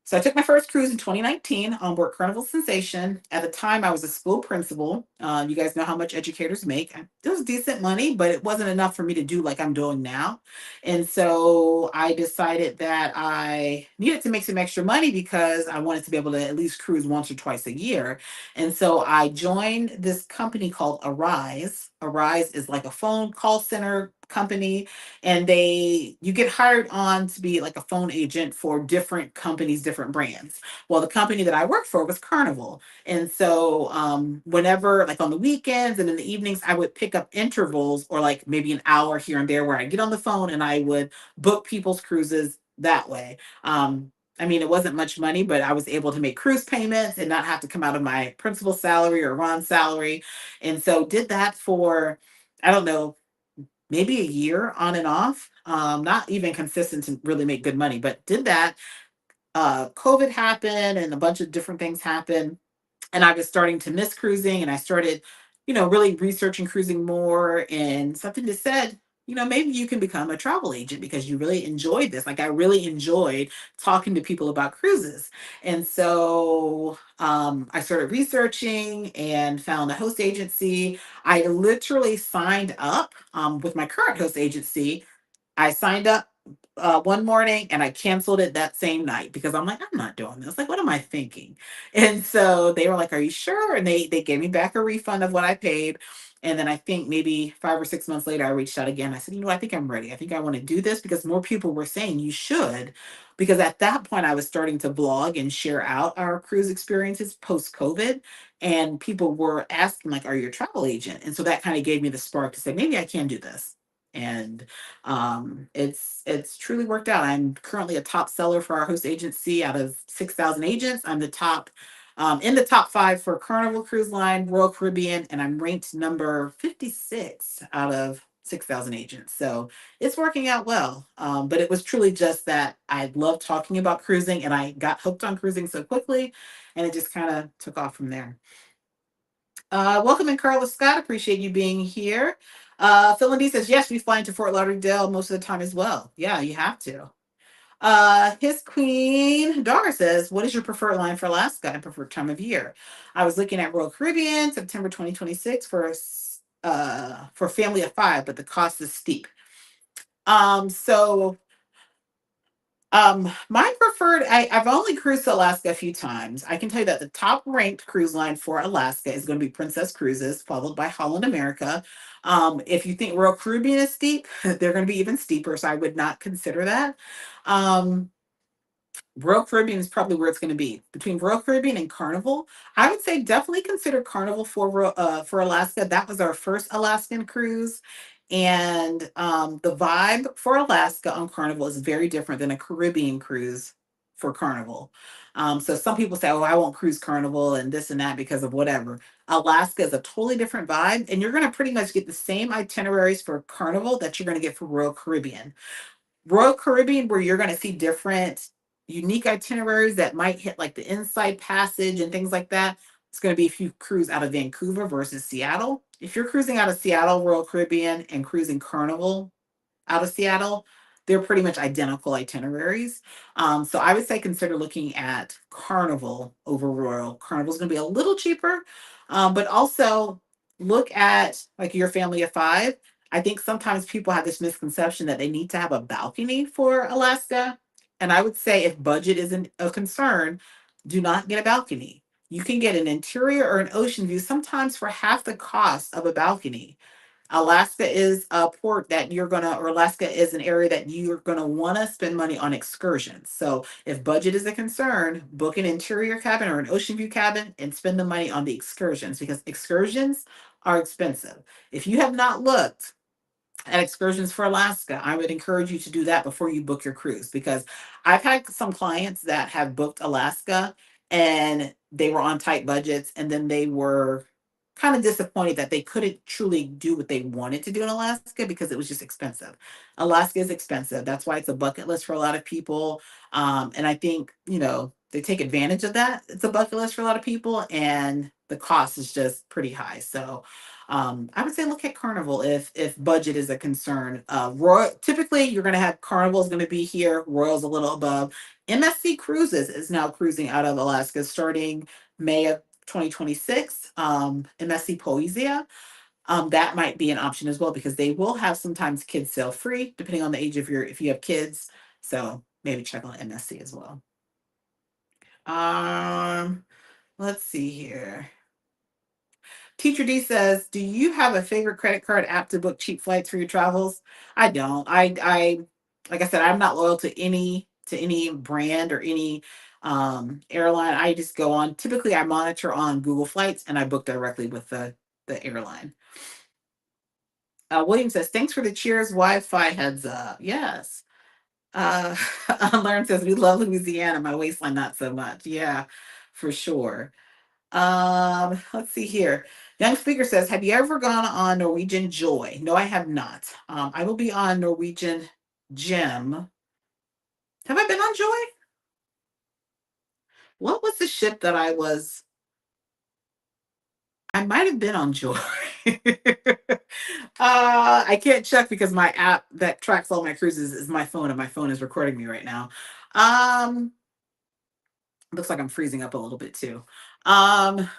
So I took my first cruise in 2019 on board Carnival Sensation. At the time, I was a school principal. You guys know how much educators make. It was decent money, but it wasn't enough for me to do like I'm doing now. And so I decided that I needed to make some extra money because I wanted to be able to at least cruise once or twice a year. And so I joined this company called Arise. Arise is like a phone call center company, and you get hired on to be like a phone agent for different companies, different brands. Well, the company that I worked for was Carnival. And so whenever, like on the weekends and in the evenings, I would pick up intervals or like maybe an hour here and there where I get on the phone and I would book people's cruises that way. I mean, it wasn't much money, but I was able to make cruise payments and not have to come out of my principal salary or Ron's salary. And so did that for, I don't know, maybe a year on and off. Not even consistent to really make good money, but did that. COVID happened and a bunch of different things happened, and I was starting to miss cruising, and I started, really researching cruising more. And something just said, maybe you can become a travel agent because you really enjoyed this. Like I really enjoyed talking to people about cruises. And so I started researching and found a host agency. I literally signed up with my current host agency. I signed up one morning and I canceled it that same night because I'm like, I'm not doing this. Like, what am I thinking? And so they were like, "Are you sure?" And they gave me back a refund of what I paid. And then I think maybe 5 or 6 months later, I reached out again. I said, I think I'm ready. I think I want to do this because more people were saying you should. Because at that point, I was starting to blog and share out our cruise experiences post COVID. And people were asking, like, "Are you a travel agent?" And so that kind of gave me the spark to say, maybe I can do this. And it's truly worked out. I'm currently a top seller for our host agency. Out of 6,000 agents, I'm the top in the top 5 for Carnival Cruise Line, Royal Caribbean, and I'm ranked number 56 out of 6,000 agents. So it's working out well. But it was truly just that I love talking about cruising and I got hooked on cruising so quickly, and it just kind of took off from there. Welcome in, Carla Scott. Appreciate you being here. Phil and D says, yes, we fly into Fort Lauderdale most of the time as well. Yeah, you have to. His Queen Dara says, what is your preferred line for Alaska and preferred time of year? I was looking at Royal Caribbean, September 2026 for family of 5, but the cost is steep. So my preferred, I've only cruised to Alaska a few times. I can tell you that the top ranked cruise line for Alaska is going to be Princess Cruises, followed by Holland America. If you think Royal Caribbean is steep, they're going to be even steeper, so I would not consider that. Um, Royal Caribbean is probably where it's going to be between Royal Caribbean and Carnival. I would say definitely consider Carnival for Alaska. That was our first Alaskan cruise, and the vibe for Alaska on Carnival is very different than a Caribbean cruise for Carnival. So some people say, "Oh, I won't cruise Carnival and this and that because of whatever." Alaska is a totally different vibe, and you're going to pretty much get the same itineraries for Carnival that you're going to get for Royal Caribbean. Royal Caribbean, where you're going to see different unique itineraries that might hit like the Inside Passage and things like that. It's going to be if you cruise out of Vancouver versus Seattle. If you're cruising out of Seattle, Royal Caribbean, and cruising Carnival out of Seattle, they're pretty much identical itineraries. So I would say consider looking at Carnival over Royal. Carnival's going to be a little cheaper, but also look at like your family of five. I think sometimes people have this misconception that they need to have a balcony for Alaska. And I would say if budget isn't a concern, do not get a balcony. You can get an interior or an ocean view sometimes for half the cost of a balcony. Alaska is a port that you're gonna, or Alaska is an area that you're gonna wanna spend money on excursions. So if budget is a concern, book an interior cabin or an ocean view cabin and spend the money on the excursions because excursions are expensive. If you have not looked at excursions for Alaska, I would encourage you to do that before you book your cruise because I've had some clients that have booked Alaska and they were on tight budgets and then they were kind of disappointed that they couldn't truly do what they wanted to do in Alaska because it was just expensive. Alaska is expensive. That's why it's a bucket list for a lot of people. And I think, they take advantage of that. It's a bucket list for a lot of people and the cost is just pretty high. So I would say look at Carnival if budget is a concern. Royal, typically you're going to have Carnival is going to be here. Royal's a little above. MSC Cruises is now cruising out of Alaska starting May of 2026. MSC Poesia, that might be an option as well because they will have sometimes kids sail free depending on the age of your if you have kids. So maybe check on MSC as well. Um, let's see here. Teacher D says, "Do you have a favorite credit card app to book cheap flights for your travels?" I don't. Like I said, I'm not loyal to any brand or any airline. I just go on. Typically, I monitor on Google Flights and I book directly with the airline. William says, "Thanks for the cheers, Wi-Fi heads up." Yes. Uh, Lauren says, "We love Louisiana. My waistline, not so much." Yeah, for sure. Let's see here. Young Speaker says, "Have you ever gone on Norwegian Joy?" No, I have not. I will be on Norwegian Gem. Have I been on Joy? What was the ship that I was? I might have been on Joy. I can't check because my app that tracks all my cruises is my phone, and my phone is recording me right now. Um, looks like I'm freezing up a little bit too. Am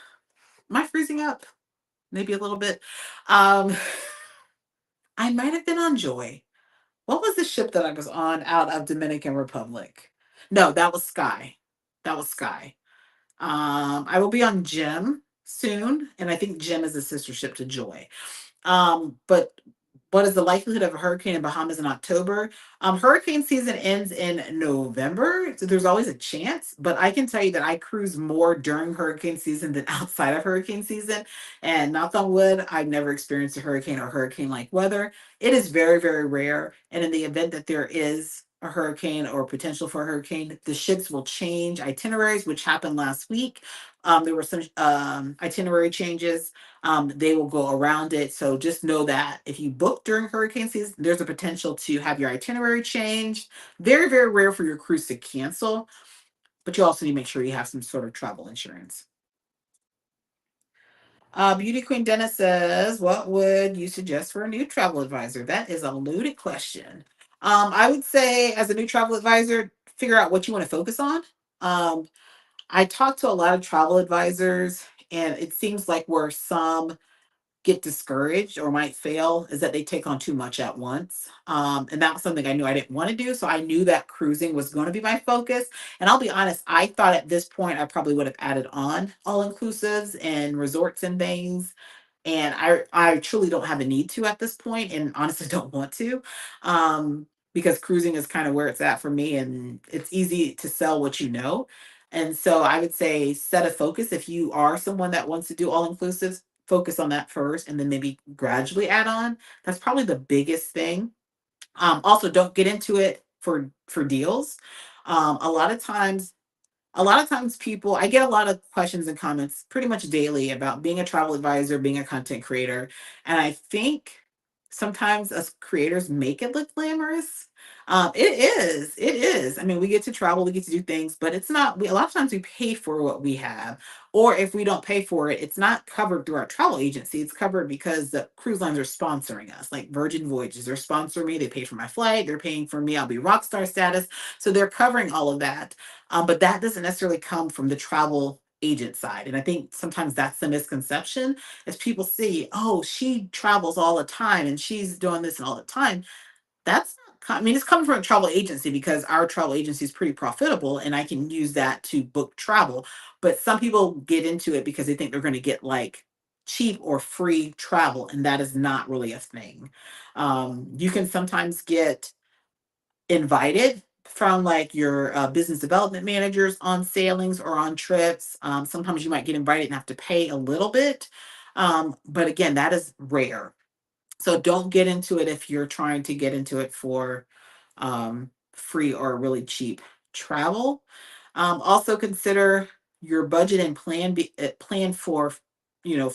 I freezing up? Maybe a little bit. Um, I might have been on Joy. What was the ship that I was on out of Dominican Republic? No, that was Sky. That was Sky. I will be on Gem soon, and I think Gem is a sister ship to Joy. But what is the likelihood of a hurricane in Bahamas in October? Hurricane season ends in November, so there's always a chance. But I can tell you that I cruise more during hurricane season than outside of hurricane season. And knock on wood, I've never experienced a hurricane or hurricane-like weather. It is very, very rare. And in the event that there is a hurricane or potential for a hurricane, the ships will change itineraries, which happened last week. There were some itinerary changes. They will go around it. So just know that if you book during hurricane season, there's a potential to have your itinerary changed. Very, very rare for your cruise to cancel, but you also need to make sure you have some sort of travel insurance. Beauty Queen Dennis says, "What would you suggest for a new travel advisor?" That is a loaded question. I would say, as a new travel advisor, figure out what you want to focus on. Um, I talk to a lot of travel advisors, and it seems like where some get discouraged or might fail is that they take on too much at once. And that was something I knew I didn't want to do. So I knew that cruising was going to be my focus. And I'll be honest, I thought at this point I probably would have added on all inclusives and resorts and things. And I truly don't have a need to at this point, and honestly don't want to. Because cruising is kind of where it's at for me, and it's easy to sell what you know. And so I would say set a focus if you are someone that wants to do all inclusives, focus on that first and then maybe gradually add on. That's probably the biggest thing. Also don't get into it for deals. Um, a lot of times a lot of times people I get a lot of questions and comments pretty much daily about being a travel advisor, being a content creator, and I think sometimes us creators make it look glamorous. It is. It is. I mean, we get to travel, we get to do things, but it's not. A lot of times we pay for what we have, or if we don't pay for it, it's not covered through our travel agency. It's covered because the cruise lines are sponsoring us, like Virgin Voyages. They're sponsoring me. They pay for my flight. They're paying for me. I'll be rock star status, so they're covering all of that. But that doesn't necessarily come from the travel agent side, and I think sometimes that's the misconception. Is people see, oh, she travels all the time and she's doing this all the time. That's not I mean, it's coming from a travel agency because our travel agency is pretty profitable and I can use that to book travel. But some people get into it because they think they're going to get like cheap or free travel, and that is not really a thing. You can sometimes get invited from like your business development managers on sailings or on trips. Sometimes you might get invited and have to pay a little bit. But again, that is rare. So don't get into it if you're trying to get into it for free or really cheap travel. Also consider your budget and plan for, you know,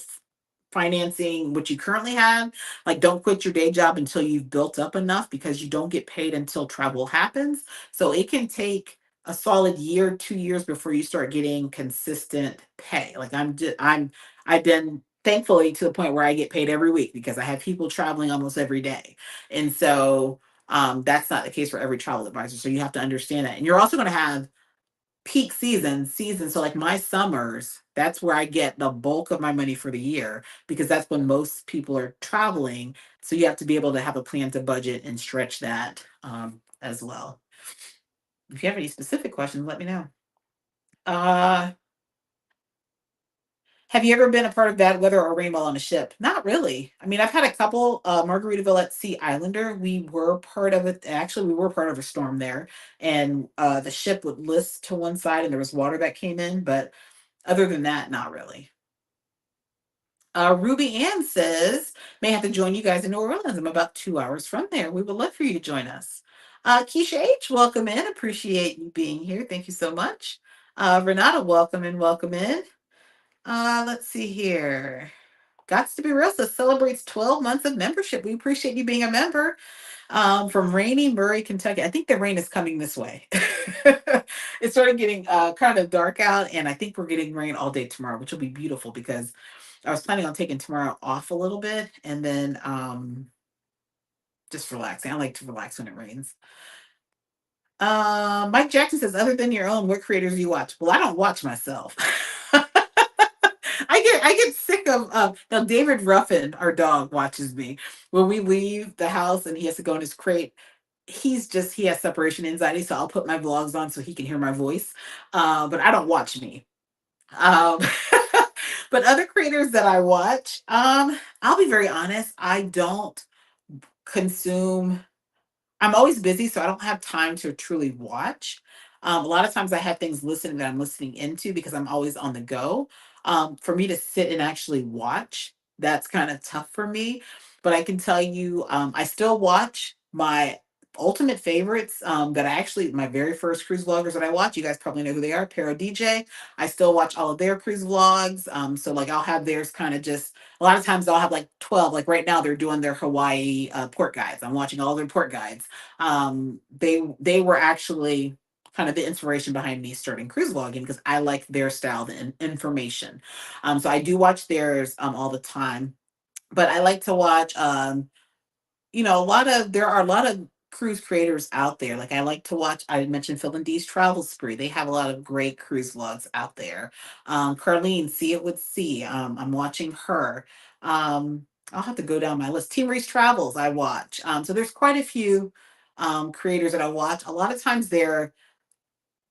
financing what you currently have. Like, don't quit your day job until you've built up enough because you don't get paid until travel happens. So it can take a solid year, 2 years before you start getting consistent pay. Like I've been thankfully to the point where I get paid every week because I have people traveling almost every day. And so that's not the case for every travel advisor. So you have to understand that. And you're also going to have peak season. So like my summers, that's where I get the bulk of my money for the year because that's when most people are traveling. So you have to be able to have a plan to budget and stretch that as well. If you have any specific questions, let me know. Uh, have you ever been a part of bad weather or rainbow on a ship? Not really. I mean, I've had a couple. Margaritaville at Sea Islander, we were part of it. Actually, we were part of a storm there, and the ship would list to one side, and there was water that came in. But other than that, not really. Ruby Ann says, may have to join you guys in New Orleans. I'm about 2 hours from there. We would love for you to join us. Keisha H, welcome in. Appreciate you being here. Thank you so much. Renata, welcome in, welcome in. Let's see here. Gots to be real says celebrates 12 months of membership. We appreciate you being a member. From rainy Murray, Kentucky. I think the rain is coming this way. It's started getting kind of dark out, and I think we're getting rain all day tomorrow, which will be beautiful because I was planning on taking tomorrow off a little bit and then just relaxing. I like to relax when it rains. Mike Jackson says, other than your own, what creators do you watch? Well, I don't watch myself. I get sick of now David Ruffin, our dog, watches me. When we leave the house and he has to go in his crate, he has separation anxiety, so I'll put my vlogs on so he can hear my voice. But I don't watch me. Um but other creators that I watch, I'll be very honest, I don't consume I'm always busy, so I don't have time to truly watch. A lot of times I have things listening that I'm listening into because I'm always on the go. For me to sit and actually watch, that's kind of tough for me. But I can tell you, I still watch my ultimate favorites that I actually, my very first cruise vloggers that I watch. You guys probably know who they are, Pero DJ. I still watch all of their cruise vlogs. So like I'll have theirs kind of just a lot of times I'll have like 12, like right now they're doing their Hawaii port guides. I'm watching all their port guides. They were actually kind of the inspiration behind me starting cruise vlogging because I like their style and information. So I do watch theirs all the time, but I like to watch there are a lot of cruise creators out there. Like I like to watch, I mentioned Phil and Dee's Travel Spree. They have a lot of great cruise vlogs out there. Carlene, See It with Sea. I'm watching her. I'll have to go down my list. Team Reese Travels, I watch. So there's quite a few creators that I watch. A lot of times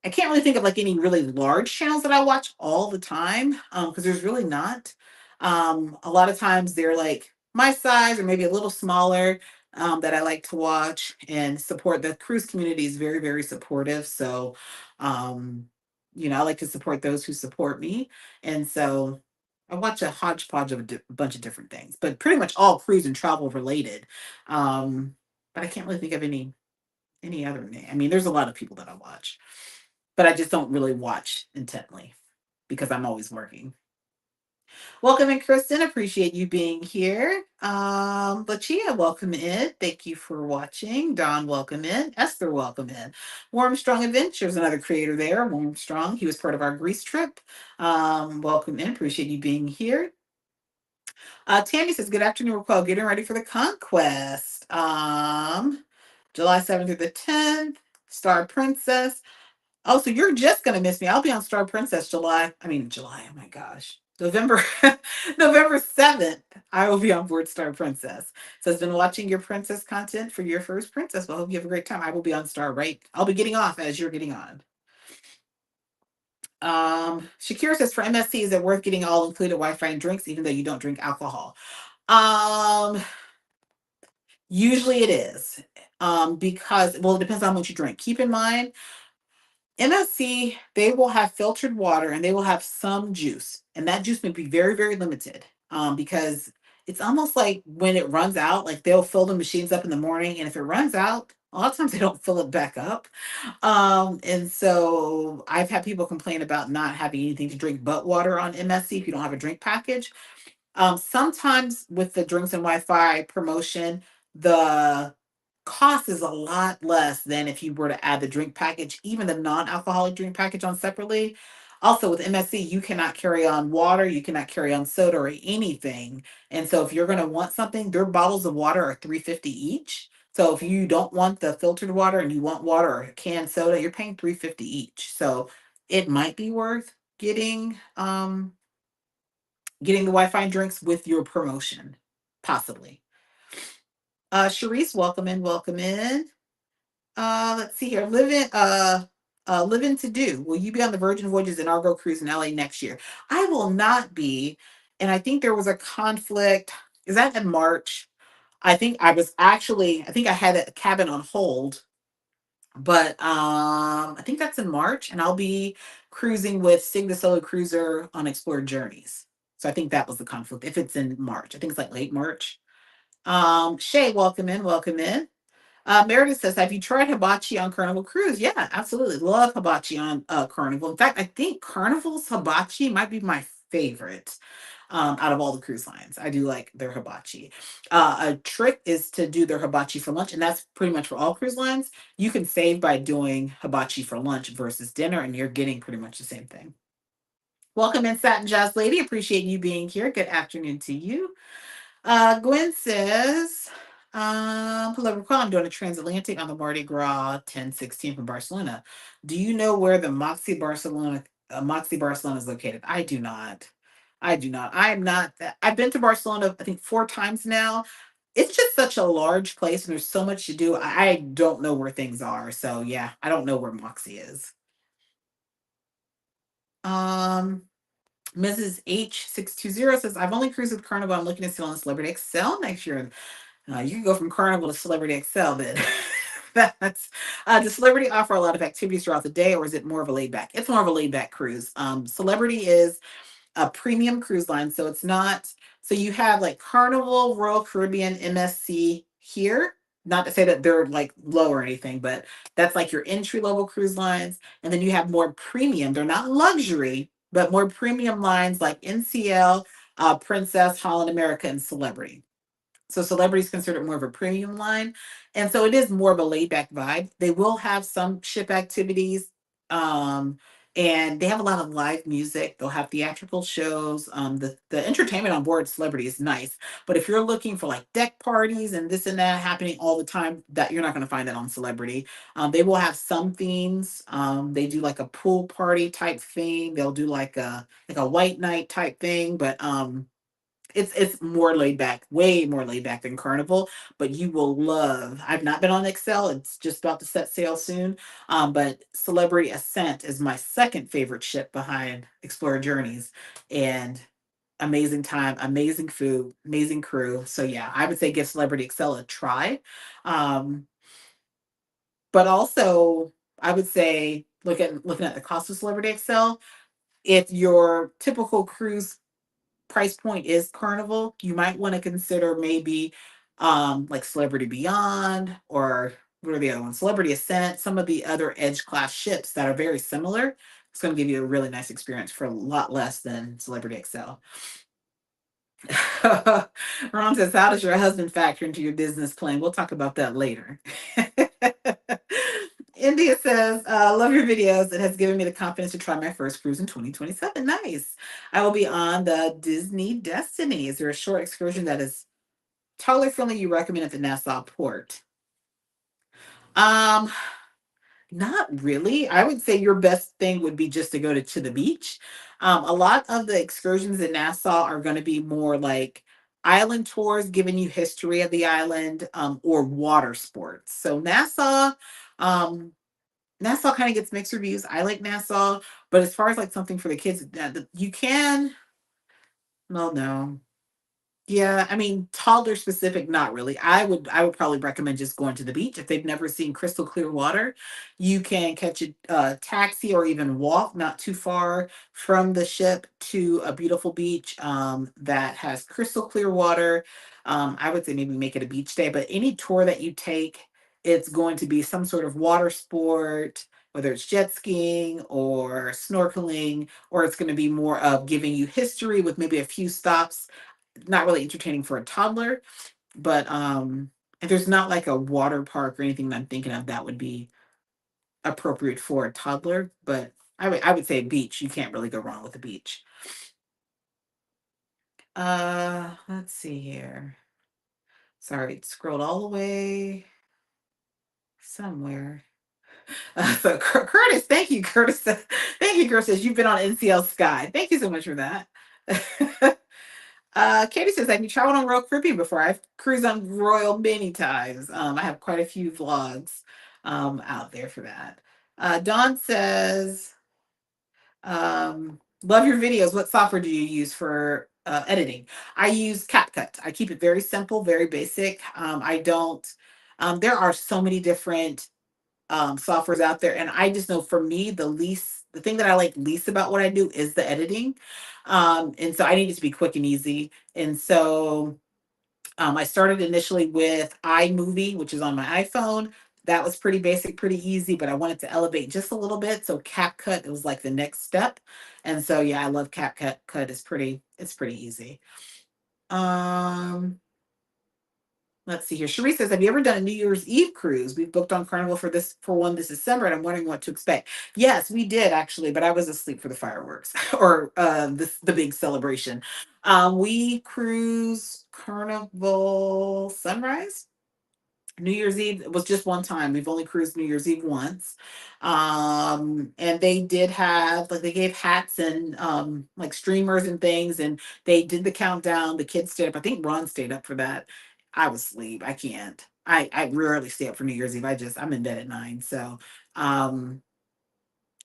I can't really think of like any really large channels that I watch all the time because there's really not. A lot of times they're like my size or maybe a little smaller that I like to watch and support. The cruise community is very, very supportive. So, um, I like to support those who support me. And so I watch a hodgepodge of a bunch of different things, but pretty much all cruise and travel related. But I can't really think of any other name. I mean, there's a lot of people that I watch, but I just don't really watch intently because I'm always working. Welcome in, Kristen. Appreciate you being here. Lachia, welcome in. Thank you for watching. Don, welcome in. Esther, welcome in. Warm Strong Adventures, another creator there. Warm Strong. He was part of our Greece trip. Welcome in. Appreciate you being here. Tammy says, good afternoon, RacQuelle. Getting ready for the conquest. July 7th through the 10th. Star Princess. Oh, so you're just gonna miss me. I'll be on Star Princess July. Oh my gosh. November November 7th. I will be on board Star Princess. So it's been watching your princess content for your first princess. Well, I hope you have a great time. I will be on Star, right? I'll be getting off as you're getting on. Shakira says for MSC, is it worth getting all included Wi-Fi and drinks, even though you don't drink alcohol? Um, Usually it is. Because well, it depends on what you drink. Keep in mind MSC, they will have filtered water and they will have some juice. And that juice may be very, very limited because it's almost like when it runs out, like they'll fill the machines up in the morning. And if it runs out, a lot of times they don't fill it back up. And so I've had people complain about not having anything to drink but water on MSC if you don't have a drink package. Sometimes with the drinks and Wi-Fi promotion, the cost is a lot less than if you were to add the drink package, even the non-alcoholic drink package on separately. Also with MSC, you cannot carry on water, you cannot carry on soda or anything. And so if you're going to want something, their bottles of water are 350 each. So if you don't want the filtered water and you want water or canned soda, you're paying 350 each. So it might be worth getting the Wi-Fi drinks with your promotion, possibly. Sharice, welcome in, welcome in. Let's see here. Living to do. Will you be on the Virgin Voyages and Argo cruise in LA next year? I will not be. And I think there was a conflict. Is that in March? I think I had a cabin on hold, but I think that's in March, and I'll be cruising with Sig the Solo Cruiser on Explored Journeys. So I think that was the conflict. If it's in March, I think it's like late March. Shay, welcome in, welcome in. Meredith says, have you tried hibachi on Carnival Cruise? Yeah, absolutely. Love hibachi on Carnival. In fact, I think Carnival's hibachi might be my favorite out of all the cruise lines. I do like their hibachi. A trick is to do their hibachi for lunch, and that's pretty much for all cruise lines. You can save by doing hibachi for lunch versus dinner, and you're getting pretty much the same thing. Welcome in, Satin Jazz Lady. Appreciate you being here. Good afternoon to you. Gwen says, hello, recall I'm doing a transatlantic on the Mardi Gras 1016 from Barcelona. Do you know where the Moxie Barcelona is located? I do not. I do not. I am not. I've been to Barcelona, I think 4 times now. It's just such a large place and there's so much to do. I don't know where things are. So yeah, I don't know where Moxie is. Um, Mrs. H620 says, I've only cruised with Carnival. I'm looking to sail on Celebrity Excel next year. You can go from Carnival to Celebrity Excel then. That's Does Celebrity offer a lot of activities throughout the day, or is it more of a laid back? It's more of a laid back cruise. Celebrity is a premium cruise line, so it's not. So you have like Carnival, Royal Caribbean, MSC here. Not to say that they're like low or anything, but that's like your entry level cruise lines, and then you have more premium. They're not luxury, but more premium lines like NCL, Princess, Holland America, and Celebrity. So Celebrity is considered more of a premium line. And so it is more of a laid back vibe. They will have some ship activities. Um, and they have a lot of live music. They'll have theatrical shows. The entertainment on board Celebrity is nice. But if you're looking for like deck parties and this and that happening all the time, that you're not going to find that on Celebrity. They will have some themes. They do like a pool party type thing. They'll do like a white night type thing. But it's more laid back, way more laid back than Carnival, but you will love. I've not been on Excel. It's just about to set sail soon. But Celebrity Ascent is my second favorite ship behind Explorer Journeys. And amazing time, amazing food, amazing crew. So yeah, I would say give Celebrity Excel a try. Um, but also I would say looking at the cost of Celebrity Excel, if your typical cruise price point is Carnival, you might want to consider maybe like Celebrity Beyond, or what are the other ones? Celebrity Ascent, some of the other edge class ships that are very similar It's going to give you a really nice experience for a lot less than Celebrity XL. Ron says, how does your husband factor into your business plan? We'll talk about that later. India says, love your videos. It has given me the confidence to try my first cruise in 2027. Nice. I will be on the Disney Destiny. Is there a short excursion that is toddler friendly you recommend at the Nassau port? Um, Not really. I would say your best thing would be just to go to the beach. A lot of the excursions in Nassau are going to be more like island tours, giving you history of the island, or water sports. So um, Nassau kind of gets mixed reviews. I like Nassau, but as far as like something for the kids, you can. Well, no. Yeah, I mean, toddler specific, not really. I would probably recommend just going to the beach. If they've never seen crystal clear water, you can catch a taxi or even walk not too far from the ship to a beautiful beach that has crystal clear water. I would say maybe make it a beach day, but any tour that you take, it's going to be some sort of water sport, whether it's jet skiing or snorkeling, or it's going to be more of giving you history with maybe a few stops. Not really entertaining for a toddler, but if there's not like a water park or anything that I'm thinking of that would be appropriate for a toddler, but I would say beach. You can't really go wrong with the beach. Let's see here. Sorry, it scrolled all the way somewhere. So Curtis, thank you, Curtis. Thank you, Curtis. You've been on NCL Sky. Thank you so much for that. Katie says, have you traveled on Royal Caribbean before? I've cruised on Royal many times. I have quite a few vlogs out there for that. Dawn says, love your videos. What software do you use for editing? I use CapCut. I keep it very simple, very basic. I don't, there are so many different softwares out there. And I just know for me, the thing that I like least about what I do is the editing. And so I need it to be quick and easy. And so I started initially with iMovie, which is on my iPhone. That was pretty basic, pretty easy, but I wanted to elevate just a little bit. So CapCut was like the next step. And so yeah, I love CapCut. Cut is it's pretty easy. Um, Let's see here. Cherie says, have you ever done a New Year's Eve cruise? We've booked on Carnival for one this December, and I'm wondering what to expect. Yes, we did actually, but I was asleep for the fireworks or the big celebration. We cruise Carnival Sunrise. New Year's Eve, it was just one time. We've only cruised New Year's Eve once. And they did have like they gave hats and like streamers and things, and they did the countdown. The kids stayed up. I think Ron stayed up for that. I was asleep. I can't. I rarely stay up for New Year's Eve. I'm in bed at 9. So um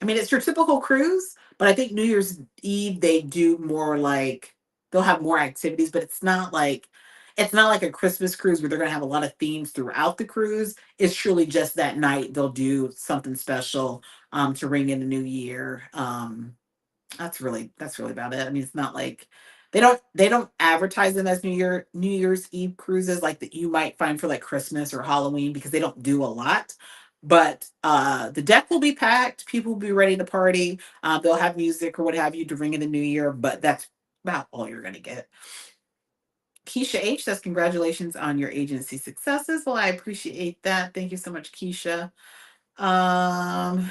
I mean, it's your typical cruise, but I think New Year's Eve they do more like they'll have more activities, but it's not like a Christmas cruise where they're going to have a lot of themes throughout the cruise. It's truly just that night they'll do something special to ring in the new year. That's really about it. I mean, it's not like they don't advertise them as New Year's Eve cruises like that you might find for like Christmas or Halloween because they don't do a lot. But the deck will be packed, people will be ready to party. They'll have music or what have you to ring in the new year, but that's about all you're gonna get. Keisha H says, congratulations on your agency successes. Well, I appreciate that. Thank you so much, Keisha. Um,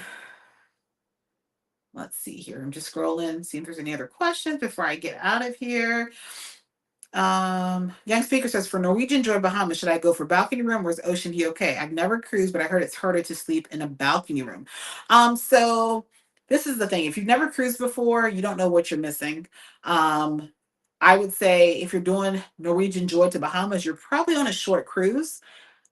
Let's see here. I'm just scrolling, see if there's any other questions before I get out of here. Young Speaker says, for Norwegian Joy Bahamas, should I go for balcony room or is ocean view okay? I've never cruised, but I heard it's harder to sleep in a balcony room. So this is the thing. If you've never cruised before, you don't know what you're missing. Um, I would say if you're doing Norwegian Joy to Bahamas, you're probably on a short cruise.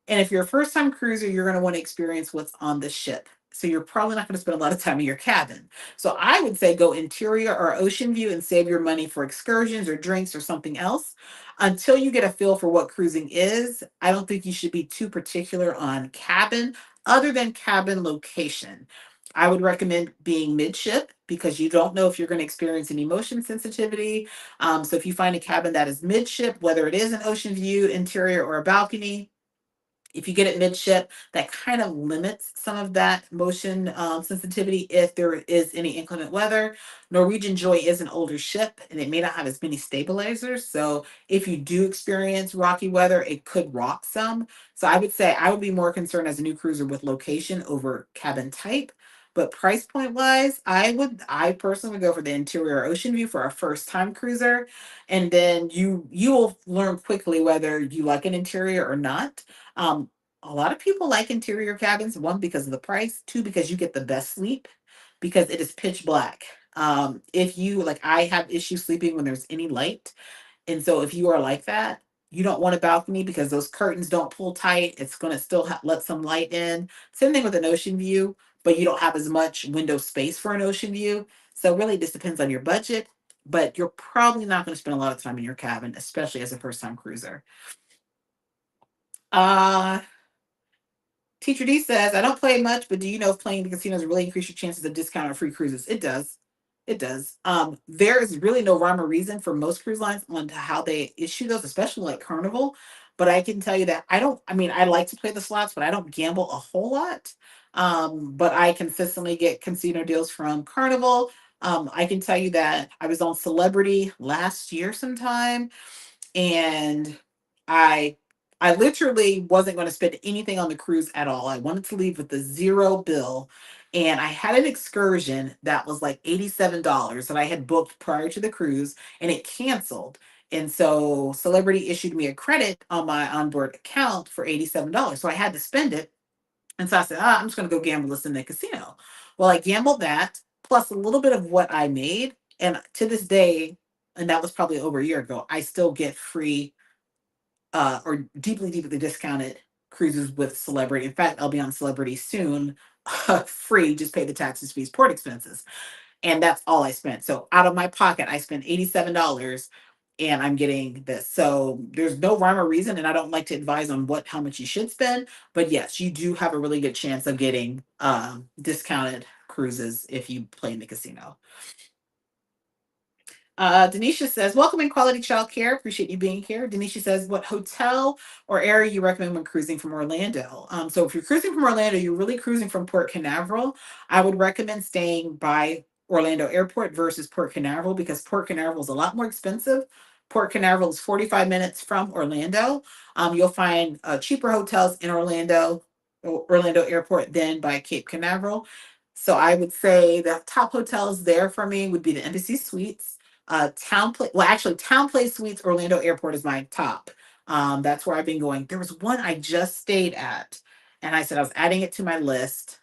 And if you're a first time cruiser, you're going to want to experience what's on the ship. So you're probably not going to spend a lot of time in your cabin. So I would say go interior or ocean view and save your money for excursions or drinks or something else until you get a feel for what cruising is. I don't think you should be too particular on cabin other than cabin location. I would recommend being midship because you don't know if you're going to experience any motion sensitivity. So if you find a cabin that is midship, whether it is an ocean view, interior, or a balcony, If you get it midship, that kind of limits some of that motion sensitivity if there is any inclement weather. Norwegian Joy is an older ship and it may not have as many stabilizers. So if you do experience rocky weather, it could rock some. So I would say I would be more concerned as a new cruiser with location over cabin type. But price point wise, I personally would go for the interior ocean view for a first time cruiser. And then you will learn quickly whether you like an interior or not. Um, a lot of people like interior cabins, one because of the price, two because you get the best sleep because it is pitch black. If you like, I have issues sleeping when there's any light. And so if you are like that, you don't want a balcony because those curtains don't pull tight. It's going to still let some light in. Same thing with an ocean view, but you don't have as much window space for an ocean view. So really this depends on your budget, but you're probably not going to spend a lot of time in your cabin, especially as a first time cruiser. Uh Teacher D says, I don't play much, but do you know if playing the casinos really increase your chances of discount or free cruises? It does. It does. There is really no rhyme or reason for most cruise lines on how they issue those, especially like Carnival. But I can tell you that I mean, I like to play the slots, but I don't gamble a whole lot. But I consistently get casino deals from Carnival. I can tell you that I was on Celebrity last year sometime and I I literally wasn't going to spend anything on the cruise at all. I wanted to leave with a zero bill. And I had an excursion that was like $87 that I had booked prior to the cruise and it canceled. And so Celebrity issued me a credit on my onboard account for $87. So I had to spend it. And so I said, I'm just going to go gamble this in the casino. Well, I gambled that plus a little bit of what I made. And to this day, and that was probably over a year ago, I still get free or deeply, deeply discounted cruises with Celebrity. In fact, I'll be on Celebrity soon, free, just pay the taxes, fees, port expenses. And that's all I spent. So out of my pocket, I spent $87 and I'm getting this. So there's no rhyme or reason. And I don't like to advise on how much you should spend. But yes, you do have a really good chance of getting discounted cruises if you play in the casino. Denisha says, welcome in quality childcare. Appreciate you being here. Denisha says, what hotel or area you recommend when cruising from Orlando? So if you're cruising from Orlando, you're really cruising from Port Canaveral. I would recommend staying by Orlando Airport versus Port Canaveral because Port Canaveral is a lot more expensive. Port Canaveral is 45 minutes from Orlando. You'll find cheaper hotels in Orlando Airport than by Cape Canaveral. So I would say the top hotels there for me would be the Embassy Suites, Town Place Suites, Orlando Airport is my top. That's where I've been going. There was one I just stayed at, and I said I was adding it to my list.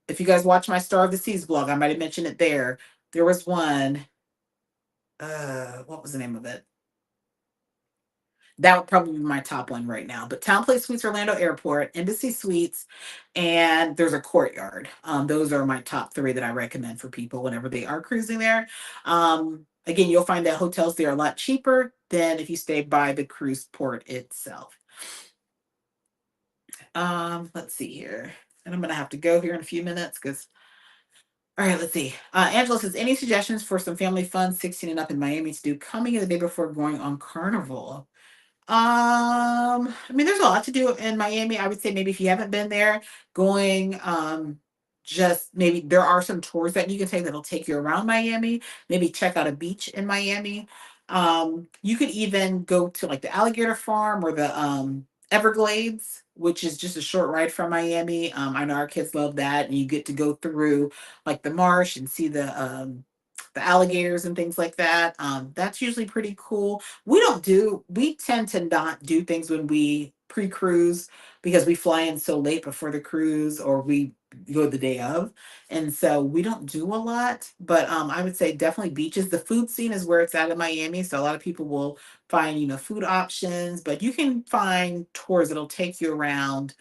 If you guys watch my Star of the Seas blog, I might have mentioned it there. There was one. What was the name of it? That would probably be my top one right now. But Town Place Suites, Orlando Airport, Embassy Suites, and there's a Courtyard. Those are my top three that I recommend for people whenever they are cruising there. Again, you'll find that hotels there are a lot cheaper than if you stay by the cruise port itself. Let's see here. And I'm gonna have to go here in a few minutes because all right, let's see. Angela says, any suggestions for some family fun 16 and up in Miami to do coming in the day before going on Carnival? I mean, there's a lot to do in Miami. I would say maybe if you haven't been there, going, just maybe there are some tours that you can take that'll take you around Miami. Maybe check out a beach in Miami. You could even go to like the alligator farm or the Everglades, which is just a short ride from Miami. I know our kids love that, and you get to go through like the marsh and see the alligators and things like that. That's usually pretty cool. We tend to not do things when we pre-cruise because we fly in so late before the cruise or we go the day of. And so we don't do a lot, but I would say definitely beaches. The food scene is where it's at in Miami. So a lot of people will find, food options, but you can find tours that'll take you around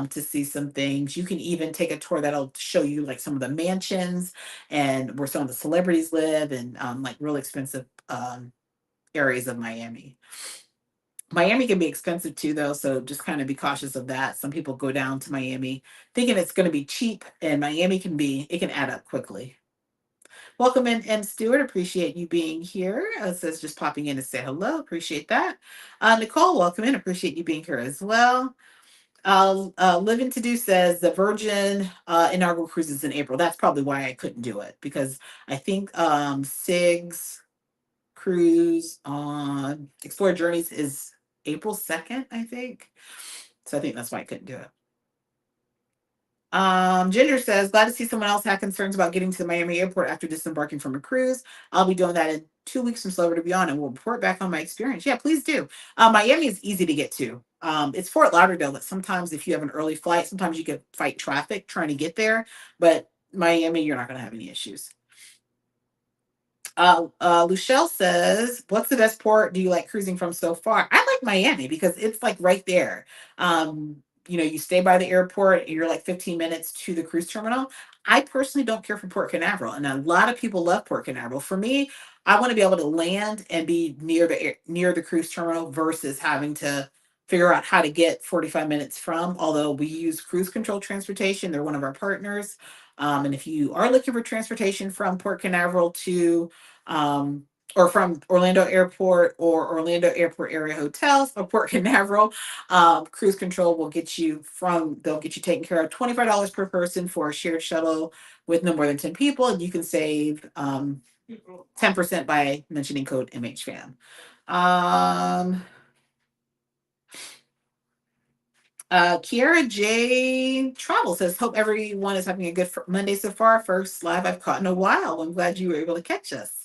to see some things. You can even take a tour that'll show you like some of the mansions and where some of the celebrities live and like real expensive areas of Miami. Miami can be expensive too, though, so just kind of be cautious of that. Some people go down to Miami thinking it's going to be cheap, and Miami can add up quickly. Welcome in, M. Stewart. Appreciate you being here. It says just popping in to say hello. Appreciate that. Nicole, welcome in. Appreciate you being here as well. Living to Do says the Virgin inaugural cruise is in April. That's probably why I couldn't do it because I think Sig's cruise on Explore Journeys is April 2nd, I think. So I think that's why I couldn't do it. Ginger says, glad to see someone else had concerns about getting to the Miami airport after disembarking from a cruise. I'll be doing that in 2 weeks from Slover to Beyond and will report back on my experience. Yeah, please do. Miami is easy to get to. It's Fort Lauderdale that sometimes if you have an early flight, sometimes you could fight traffic trying to get there, but Miami, you're not going to have any issues. Luchelle says, what's the best port do you like cruising from so far? I like Miami because it's like right there. You stay by the airport and you're like 15 minutes to the cruise terminal. I personally don't care for Port Canaveral, and a lot of people love Port Canaveral. For me, I want to be able to land and be near the cruise terminal versus having to figure out how to get 45 minutes from. Although we use Cruise Control Transportation, they're one of our partners. And if you are looking for transportation from Port Canaveral to um, or from Orlando Airport or Orlando Airport area hotels or Port Canaveral, Cruise Control they'll get you taken care of. $25 per person for a shared shuttle with no more than 10 people. And you can save 10% by mentioning code MHFam. Kiara J Travel says, hope everyone is having a good Monday so far. First live I've caught in a while. I'm glad you were able to catch us.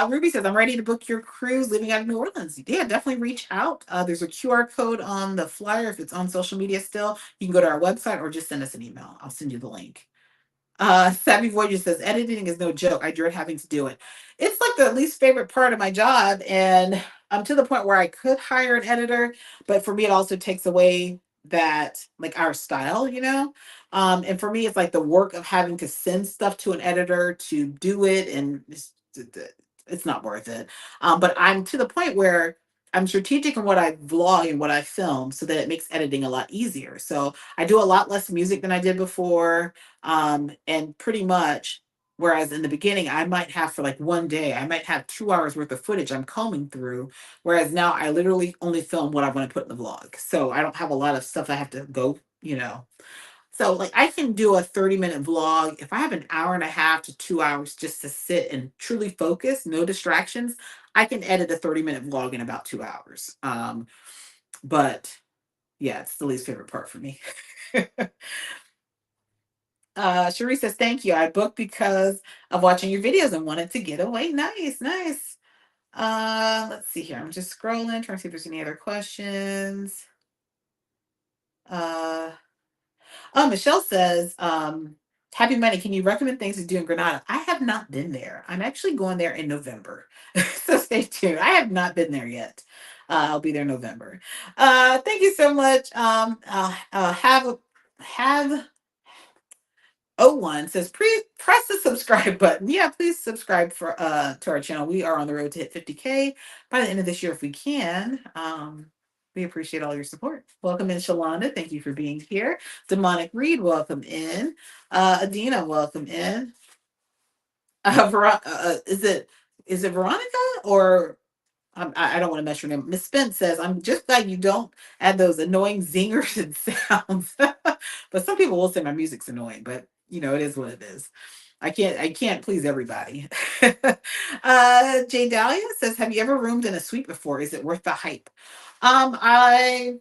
Ruby says, I'm ready to book your cruise leaving out of New Orleans. Yeah, definitely reach out. There's a QR code on the flyer. If it's on social media still, you can go to our website or just send us an email. I'll send you the link. Savvy Voyages says, editing is no joke. I dread having to do it. It's like the least favorite part of my job. And I'm to the point where I could hire an editor, but for me, it also takes away that, like, our style. And for me, it's like the work of having to send stuff to an editor to do it. And it's not worth it. But I'm to the point where I'm strategic in what I vlog and what I film so that it makes editing a lot easier. So I do a lot less music than I did before. And pretty much, whereas in the beginning, I might have for like one day, I might have 2 hours worth of footage I'm combing through. Whereas now I literally only film what I want to put in the vlog. So I don't have a lot of stuff I have to go. So like I can do a 30-minute vlog. If I have an hour and a half to 2 hours just to sit and truly focus, no distractions, I can edit a 30-minute vlog in about 2 hours. But yeah, it's the least favorite part for me. Cherie says, thank you. I booked because of watching your videos and wanted to get away. Nice, nice. Let's see here. I'm just scrolling, trying to see if there's any other questions. Uh, Michelle says, Happy Monday. Can you recommend things to do in Granada? I have not been there. I'm actually going there in November. So stay tuned. I have not been there yet. I'll be there in November. Thank you so much. Have O1 says press the subscribe button. Yeah, please subscribe to our channel. We are on the road to hit 50K by the end of this year if we can. We appreciate all your support. Welcome in, Shalonda. Thank you for being here. Demonic Reed, welcome in. Adina, welcome in. Is it Veronica or I don't want to mess your name. Miss Spence says, I'm just glad you don't add those annoying zingers and sounds. But some people will say my music's annoying, but it is what it is. I can't please everybody. Jay Dahlia says, have you ever roomed in a suite before? Is it worth the hype? I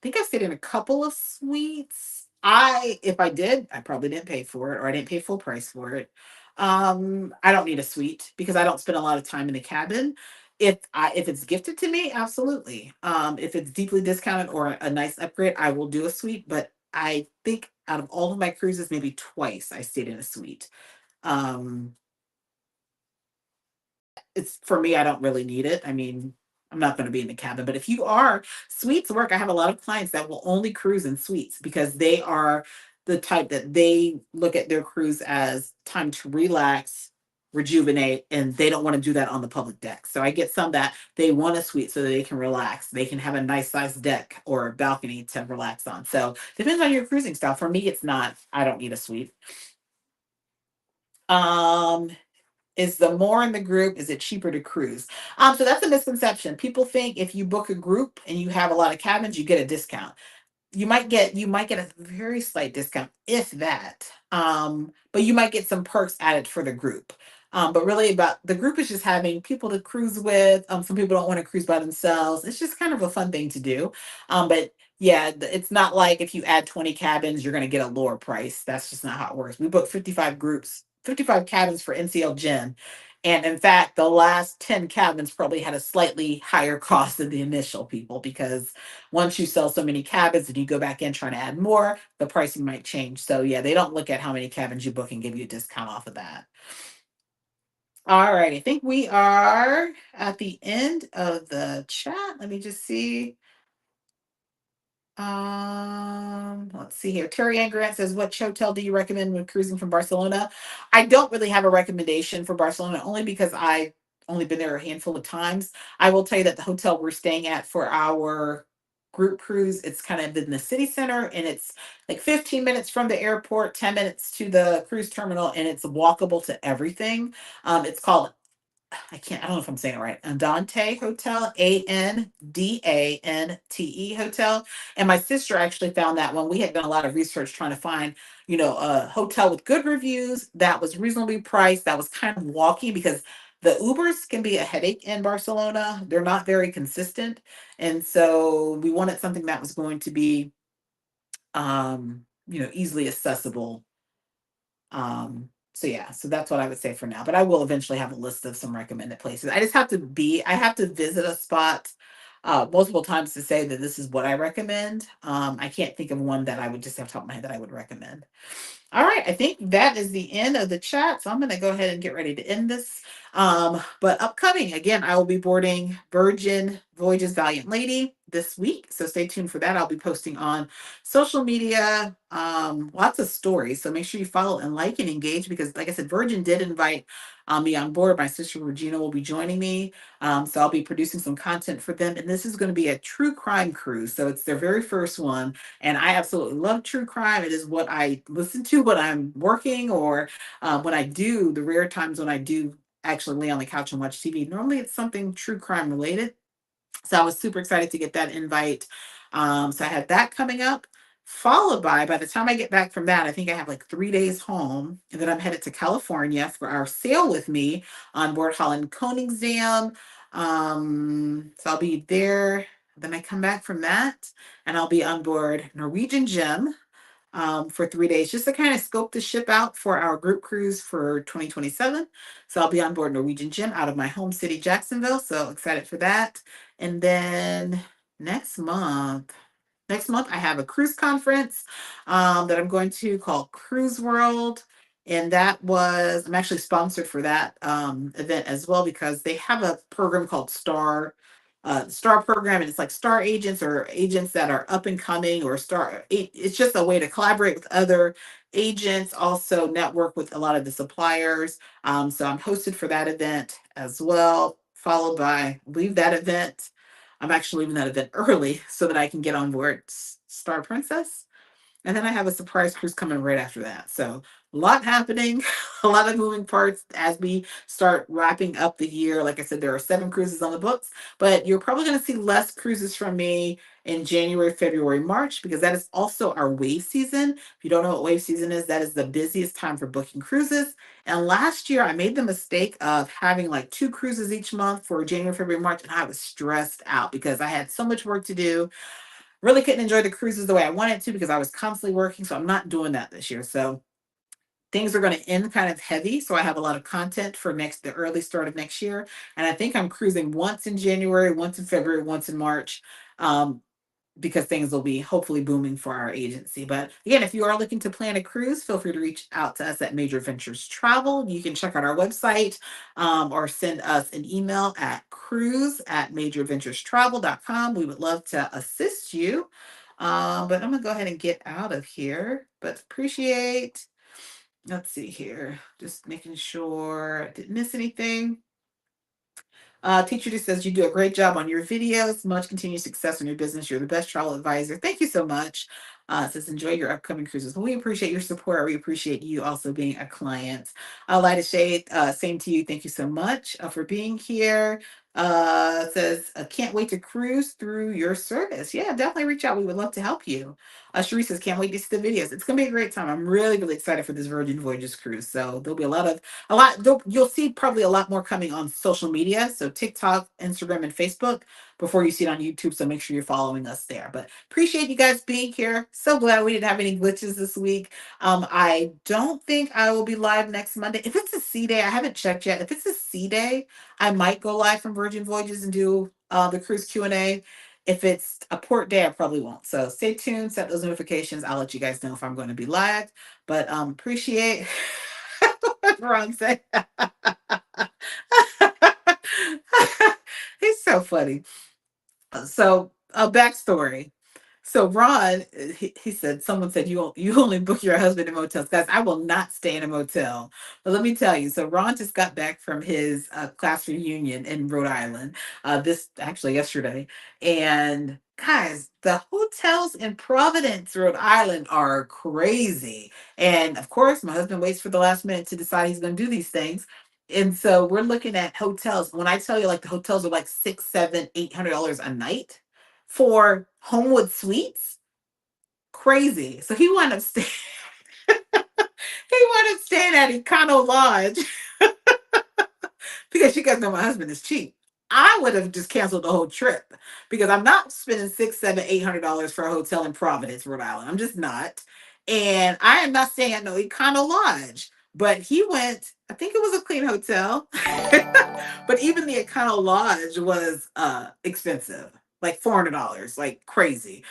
think I've stayed in a couple of suites. If I did, I probably didn't pay for it, or I didn't pay full price for it. I don't need a suite because I don't spend a lot of time in the cabin. If it's gifted to me, absolutely. If it's deeply discounted or a nice upgrade, I will do a suite. But I think out of all of my cruises, maybe twice I stayed in a suite. Um, it's for me, I don't really need it. I mean, I'm not going to be in the cabin, but if you are, suites work. I have a lot of clients that will only cruise in suites because they are the type that they look at their cruise as time to relax, rejuvenate, and they don't want to do that on the public deck. So I get some that they want a suite so that they can relax. They can have a nice sized deck or balcony to relax on. So depends on your cruising style. For me, it's not, I don't need a suite. Um, Is the more in the group, is it cheaper to cruise? So that's a misconception. People think if you book a group and you have a lot of cabins, you get a discount. You might get a very slight discount, if that. But you might get some perks added for the group. But really, about the group is just having people to cruise with. Some people don't want to cruise by themselves. It's just kind of a fun thing to do. But yeah, it's not like if you add 20 cabins, you're going to get a lower price. That's just not how it works. We booked 55 groups, 55 cabins for NCL Gen. And in fact, the last 10 cabins probably had a slightly higher cost than the initial people, because once you sell so many cabins and you go back in trying to add more, the pricing might change. So yeah, they don't look at how many cabins you book and give you a discount off of that. All right, I think we are at the end of the chat. Let me just see. Let's see here. Terry Ann Grant says, "What hotel do you recommend when cruising from Barcelona?" I don't really have a recommendation for Barcelona, only because I only been there a handful of times. I will tell you that the hotel we're staying at for our group cruise, it's kind of in the city center, and it's like 15 minutes from the airport, 10 minutes to the cruise terminal, and it's walkable to everything. It's called, I don't know if I'm saying it right. Andante Hotel, Andante Hotel. And my sister actually found that when we had done a lot of research trying to find, a hotel with good reviews that was reasonably priced, that was kind of walking, because the Ubers can be a headache in Barcelona. They're not very consistent. And so we wanted something that was going to be easily accessible. So yeah, so that's what I would say for now. But I will eventually have a list of some recommended places. I have to visit a spot multiple times to say that this is what I recommend. I can't think of one that I would just have top of my head that I would recommend. All right, I think that is the end of the chat. So I'm going to go ahead and get ready to end this. But upcoming, again, I will be boarding Virgin Voyages Valiant Lady this week. So stay tuned for that. I'll be posting on social media, lots of stories. So make sure you follow and like and engage, because, like I said, Virgin did invite me on board. My sister Regina will be joining me. So I'll be producing some content for them. And this is going to be a true crime cruise. So it's their very first one. And I absolutely love true crime. It is what I listen to when I'm working, or when I do, the rare times when I do actually lay on the couch and watch TV. Normally it's something true crime related. So I was super excited to get that invite. So I had that coming up, followed by the time I get back from that, I think I have like 3 days home. And then I'm headed to California for our sail with me on board Holland Koningsdam. So I'll be there. Then I come back from that and I'll be on board Norwegian Gem for 3 days, just to kind of scope the ship out for our group cruise for 2027. So I'll be on board Norwegian Gem out of my home city, Jacksonville. So excited for that. And then next month, I have a cruise conference that I'm going to called Cruise World. And I'm actually sponsored for that event as well, because they have a program called Star program, and it's like star agents, or agents that are up and coming, or it's just a way to collaborate with other agents, also network with a lot of the suppliers. So I'm hosted for that event as well, followed by leave that event. I'm actually leaving that event early so that I can get on board Star Princess. And then I have a surprise cruise coming right after that. So a lot happening, a lot of moving parts as we start wrapping up the year. Like I said, there are 7 cruises on the books, but you're probably going to see less cruises from me in January, February, March, because that is also our wave season. If you don't know what wave season is, that is the busiest time for booking cruises. And last year I made the mistake of having like 2 cruises each month for January, February, March, and I was stressed out because I had so much work to do. Really couldn't enjoy the cruises the way I wanted to because I was constantly working. So I'm not doing that this year. So things are going to end kind of heavy. So I have a lot of content for the early start of next year. And I think I'm cruising once in January, once in February, once in March. Because things will be hopefully booming for our agency. But again, if you are looking to plan a cruise, feel free to reach out to us at Major Adventures Travel. You can check out our website, or send us an email at cruise@majoradventurestravel.com. We would love to assist you. But I'm going to go ahead and get out of here. But let's see here, just making sure I didn't miss anything. Teacher just says you do a great job on your videos. Much continued success in your business. You're the best travel advisor. Thank you so much. It says, enjoy your upcoming cruises. Well, we appreciate your support. We appreciate you also being a client. Light of Shade, same to you. Thank you so much for being here. Says, can't wait to cruise through your service. Yeah, definitely reach out. We would love to help you. Cherise says, can't wait to see the videos. It's going to be a great time. I'm really, really excited for this Virgin Voyages cruise. So there'll be you'll see probably a lot more coming on social media. So TikTok, Instagram, and Facebook before you see it on YouTube. So make sure you're following us there. But appreciate you guys being here. So glad we didn't have any glitches this week. I don't think I will be live next Monday. If it's a C day, I haven't checked yet. If it's a C day, I might go live from Virgin Voyages and do the cruise Q&A. If it's a port day, I probably won't. So stay tuned, set those notifications. I'll let you guys know if I'm going to be live. But appreciate what Ron said. He's so funny. So a backstory. So Ron, he said, someone said you only book your husband in motels. Guys, I will not stay in a motel. But let me tell you, so Ron just got back from his class reunion in Rhode Island, this actually yesterday. And guys, the hotels in Providence, Rhode Island are crazy. And of course, my husband waits for the last minute to decide he's going to do these things. And so we're looking at hotels. When I tell you, like, the hotels are like $600, $700, $800 a night for Homewood Suites, crazy. So he wound up staying. He wound up staying at Econo Lodge because you guys know my husband is cheap. I would have just canceled the whole trip because I'm not spending six, $700, $800 for a hotel in Providence, Rhode Island. I'm just not, and I am not staying at no Econo Lodge. But he went. I think it was a clean hotel, but even the Econo Lodge was expensive, like $400, like crazy.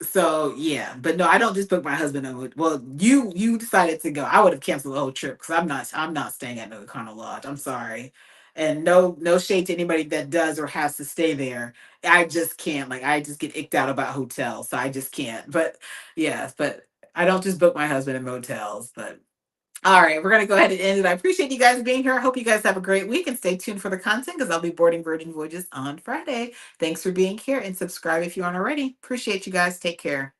So yeah, but no, I don't just book my husband on. Well, you decided to go. I would have canceled the whole trip because I'm not staying at no kind of lodge. I'm sorry, and no shade to anybody that does or has to stay there. I just can't. Like, I just get icked out about hotels, so I just can't. But yes, but I don't just book my husband in motels. But all right, we're going to go ahead and end it. I appreciate you guys being here. I hope you guys have a great week and stay tuned for the content because I'll be boarding Virgin Voyages on Friday. Thanks for being here and subscribe if you aren't already. Appreciate you guys. Take care.